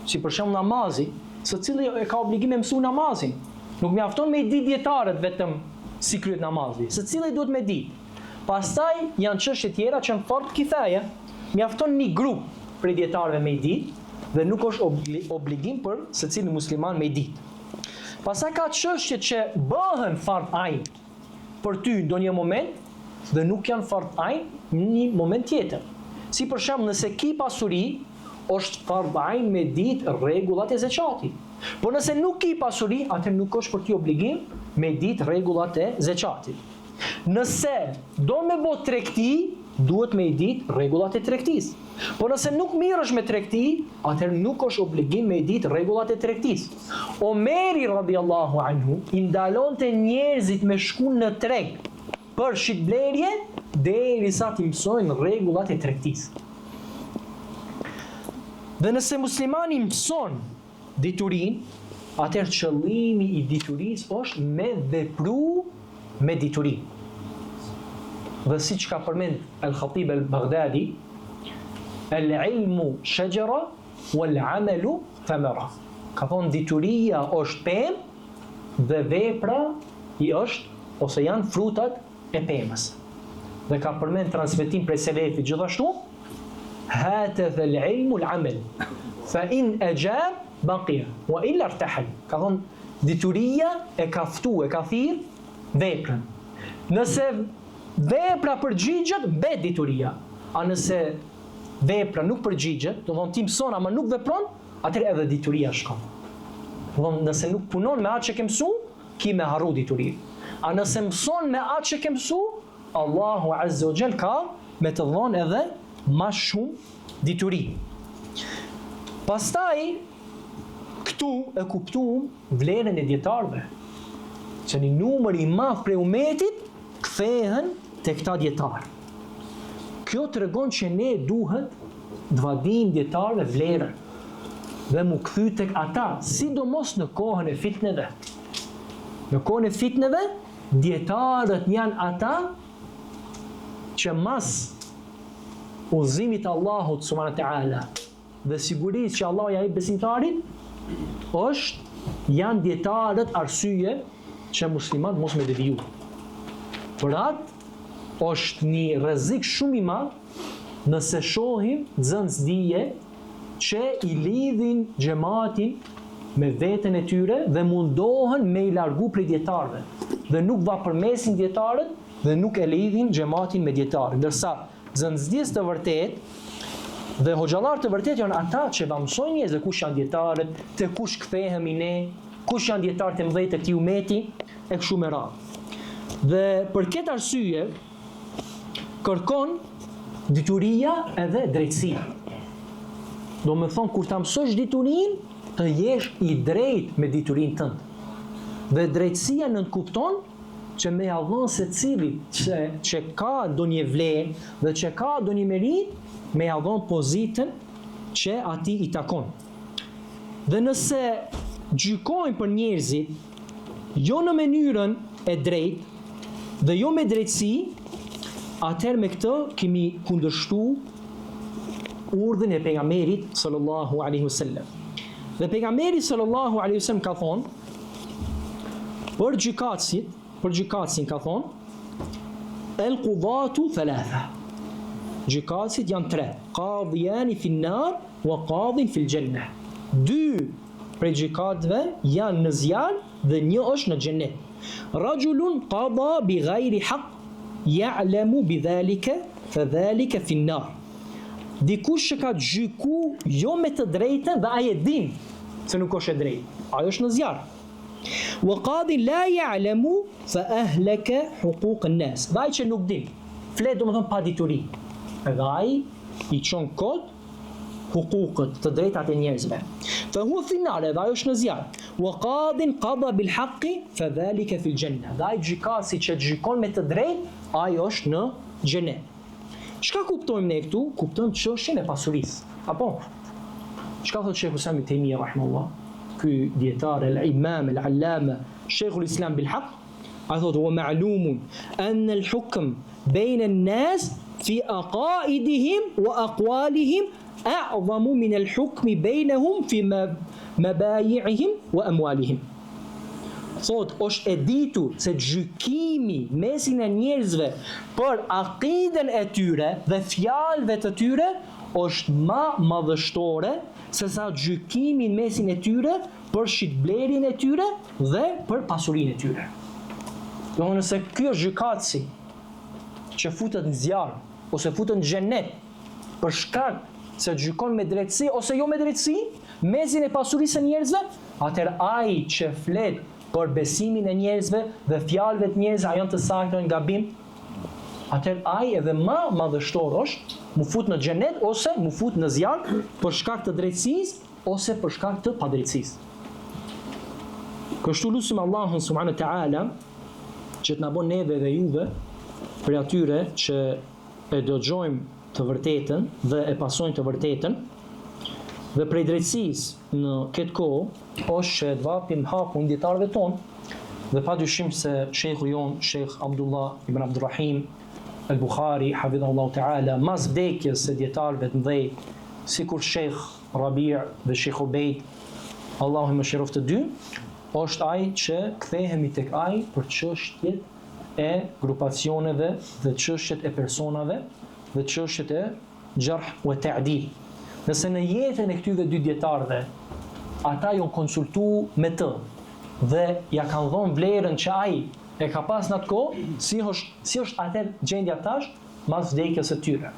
si për shembull namazi, secili e ka obligim me mësu namazin. Nuk mjafton me i di dietarët vetëm si kryet namazi, secili duhet me di. Pastaj janë çështje tjera që janë fard kifaje, mjafton një grup për dietarëve me i ditë dhe nuk është obligim për secilin musliman me i ditë. Pastaj ka çështje që bëhen fard ain për ty në ndonjë moment dhe nuk janë fard ain në një moment tjetër. Si për shembull, nëse ki pasuri, është fard ain me ditë rregullat e zakatit. Por nëse nuk ki pasuri, atë nuk është për ty obligim me ditë rregullat e zakatit. Nëse do me bë tregti, duhet me i ditë rregullat e tregtisë. Por nëse nuk mirësh me tregti, atëherë nuk është obligim me i ditë rregullat e tregtisë. Omeri radhiyallahu anhu i ndalonte njerëzit me shku në treg për shitblerje derisa të mësojnë rregullat e tregtisë. Dhe nëse muslimani mëson diturinë, atëherë qëllimi i diturisë është me vepru me diturinë. Dhe si që ka përmend Al-Khatib Al-Baghdadi, al-ilmu shajara wal-amalu thamara. Ka thonë dituria është pemë dhe vepra i është ose janë frutat e pemës. Dhe ka përmend transmetim prej selefit gjithashtu, hatadha al-ilmu al-amal fa in ajab baqiya wa illa irtahal. Ka thonë dituria e ka ftu, e ka thirr veprën. Nëse vepra përgjigjet, mbet dituria. A nëse vepra nuk përgjigjet, do thonë ti mëson ama nuk vepron, atëherë edhe dituria shkon. Do thonë nëse nuk punon me atë që ke mësu, ki me harru diturin. A nëse mëson me atë që ke mësu, Allahu Azza wa Jall ka me të dhonë edhe ma shumë dituri. Pastaj këtu e kuptuam vlerën e dietarëve, që një numër i madh prej umetit kthehen te këta dietarë. Kjo tregon që ne duhet të vadim dietarëve vlerën dhe mu kthy tek ata, sidomos në kohën e fitneve. Në kohën e fitneve, dietarët janë ata që mas udhëzimit të Allahut subhanahu wa taala dhe sigurisë që Allah ja jep besimtarit, janë dietarët arsye që muslimanët mos me deviju. Për atë është një rrezik shumë i madh nëse shohim nxënësdije që i lidhin xhamatin me veten e tyre dhe mundohen me i largu prej dietarëve dhe nuk vapërmesin dietarët dhe nuk e lidhin xhamatin me dietarët. Ndërsa nxënësdijes të vërtet dhe hoxhallar të vërtet janë ata që va mësojnë njerëz dhe kush janë dietarët, te kush kthehemi ne, kush janë dietarët e mëdhenj të këtij umeti e kështu me radhë. Dhe për këtë arsye kërkon dituria edhe drejtësia. Do me thonë, kur ta mësosh diturin, të jesh i drejt me diturin tënd. Dhe drejtësia nënkupton që me avon se cilit që ka do një vlerë dhe që ka do një merit, me avon pozitën që ati i takon. Dhe nëse gjykojnë për njerëzit, jo në mënyrën e drejt dhe jo me drejtësi, atëherë me këtë kemi kundërshtu urdhën e pejgamberit sallallahu alaihi wasallam. Dhe pejgamberi sallallahu alaihi wasallam ka thonë për gjykatësin ka thonë el qudatu thalatha. Gjykatësit janë tre, qadiyani fi an-nar wa qadin fi al-jannah. Dy prej gjykatëve janë në zjarr dhe një është në xhenet. Rajulun qada bi ghayri haqq ya'lamu bidhalika fadhalika fi an-nar. dikush që ka gjyku jo me të drejtën dhe ai e din se nuk është e drejtë. Ajo është në zjarr. Wa qadi la ya'lamu fa ahlaka huquq an-nas. Dhe ai që nuk din, flet domethënë pa dituri. Dhe ai i çon kod hukukët, të drejtat e njerëzve. Fa huwa fi an-nar, dhe ajo është në zjarr. Wa qadin qada bil haqqi fa dhalika fi al-janna. Dhe ai gjykatësi që gjykon me të drejtë, ai është në xhenet. Çka kuptojmë ne këtu? Kuptojmë çështjen e pasurisë. Apo çka thotë Sheikh Islam ibn Taymiyah rahimahullah? Ky dietar al-imam al-allama Sheikh al-Islam bil haqq, ai thotë wa ma'lumun an al-hukm bayna an-nas fi aqaidihim wa aqwalihim a'zamu min al-hukm baynahum fi mabayi'ihim wa amwalihim. Thot, është e ditur se gjykimi mesin e njerëzve për akiden e tyre dhe fjalëve të tyre është ma madhështore se sa gjykimi mesin e tyre për shitblerin e tyre dhe për pasurinë e tyre. Do nëse ky është gjykatësi që futet në zjarr ose futet në xhenet për shkak se gjykon me drejtësi ose jo me drejtësi mesin e pasurisë e njerëzve, atëherë ai që flet për besimin e njerëzve dhe fjalëve të njerëzve a janë të sakta në gabim, atëherë ai edhe më madhështor është mu fut në xhenet ose mu fut në zjarr për shkak të drejtësisë ose për shkak të padrejtësisë. Kështu lutim Allahun subhanahu wa taala që të na bën neve dhe juve për atyre që e dëgjojmë të vërtetën dhe e pasojnë të vërtetën. Dhe prej drejtësisë në këtë kohë është që të vapim hakun dietarëve tonë, dhe padyshim se shejhu jon, Sheikh Abdullah ibn Abdurrahim al-Bukhari, hafidhahullahu ta'ala, mas vdekjes së dietarëve të mëdhej, sikur Sheikh Rabi' dhe Sheikh Ubejd, Allahu më shëroft të dy, është ai që kthehemi tek ai për çështjet e grupacioneve dhe çështjet e personave dhe çështjet e jarh wa ta'dil. Nëse në jetën e këtyve dy dietarëve ata janë konsultu me të dhe ja kanë dhënë vlerën që ai e ka pas në atë kohë, si është atë gjendja tash mas vdekjes së tyre.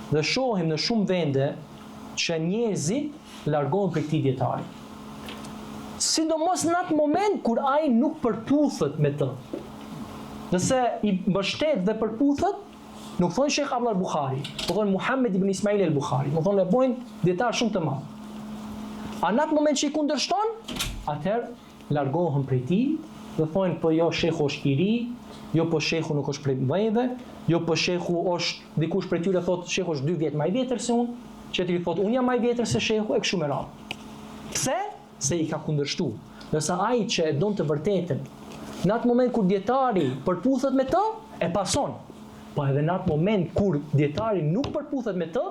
Dhe shohim në shumë vende që njerëzit largohen prej këtij dietari. Sidomos në atë moment kur ai nuk përputhet me të. Nëse i mbështet dhe përputhet, nuk thonë Sheikh Abdullah al-Bukhari, po thonë Muhammed ibn Ismail al-Bukhari, po thonë e bojnë dietar shumë të madh. A në atë moment që i kundërshton, atëherë largohen prej tij dhe thonë po jo shehu është i ri, jo po shehu nuk është prej mëdhëve, jo po shehu është dikush prej tyre thotë shehu është 2 vjet më i vjetër se unë, qetëri thotë unë jam më i vjetër se shehu e kështu me radhë. Pse? Se i ka kundërshtuar. Ndërsa ai që e don të vërtetën, në atë moment kur dietari përputhet me të, e pason. Po edhe në atë moment kur dietari nuk përputhet me të,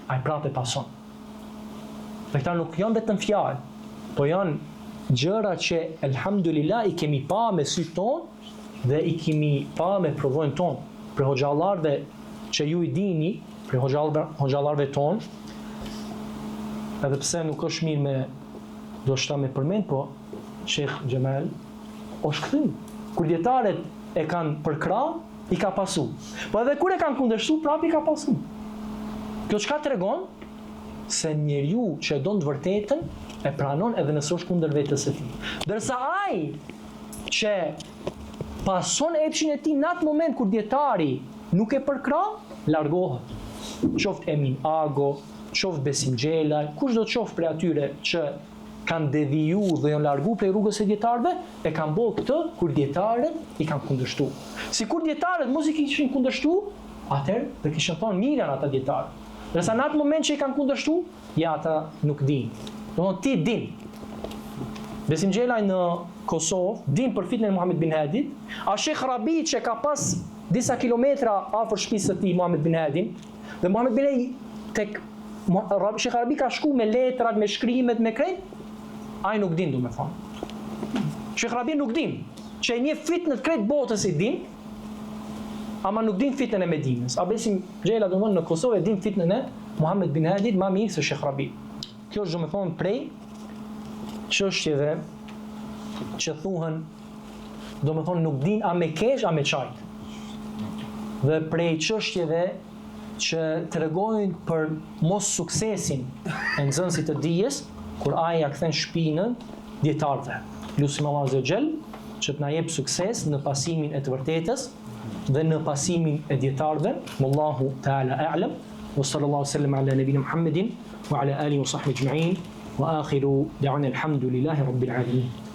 ai prapë pason. Dhe këta nuk janë vetëm fjalë, po janë gjëra që elhamdulillah i kemi pa me sytë tonë dhe i kemi pa me provojnë tonë. Për hoxhallarëve që ju i dini, për hoxhallarëve tonë, edhe pse nuk është mirë me do shta me përmend, po Sheikh Gjemal është këthim. Kur dietarët e kanë përkra, i ka pasu. Po edhe kur e kanë kundërshtu, prapë i ka pasu. Kjo çka tregon? Se njeriu që e don të vërtetën e pranon edhe nëse është kundër vetes së tij. Ndërsa ai që pason epshin e tij në atë moment kur dietari nuk e përkra, largohet. Qoftë Emin Ago, qoftë Besim Xhelaj, kush do të qoftë prej atyre që kanë deviju dhe janë largu prej rrugës së dietarëve, e kanë bërë këtë kur dietarët i kanë kundërshtuar. Sikur dietarët mos i kishin kundërshtuar, atëherë do kishin thonë mirë janë ata dietarë. Ndërsa në atë moment që i kanë kundërshtuar, ja ata nuk dinë. Domthonë ti din. Besim Xhelaj në Kosovë din për fitnën e Muhammed bin Hadit, a Sheikh Rabi që ka pas disa kilometra afër shtëpisë së tij Muhammed bin Hadin, dhe Muhammed bin Hadi tek Sheikh Rabi ka shku me letrat, me shkrimet, me krejt, ai nuk din, do me thonë. Sheikh Rabi nuk din, që e një fitnën krejt botës i din, ama nuk din fitnën e Medinës. A Besim Xhelaj do në Kosovë din fitnën e Muhammed bin Hadit më mirë se Sheikh Rabi. Kjo është, do me thonë, prej çështjeve që thuhen, do me thonë, nuk din a me kesh a me çajt. Dhe prej çështjeve që tregojnë për mos suksesin e nxënësit të dijes kur ai ja kthen shpinën dietarëve. Lutim Allahu Azza wa Jall që të na jep sukses në pasimin e të vërtetës dhe në pasimin e dietarëve. Wallahu ta'ala a'lam. Wa sallallahu sallam ala nabina Muhammedin wa ala alihi wa sahbihi ajma'in. Wa akhiru da'wana alhamdulillahi rabbil alamin.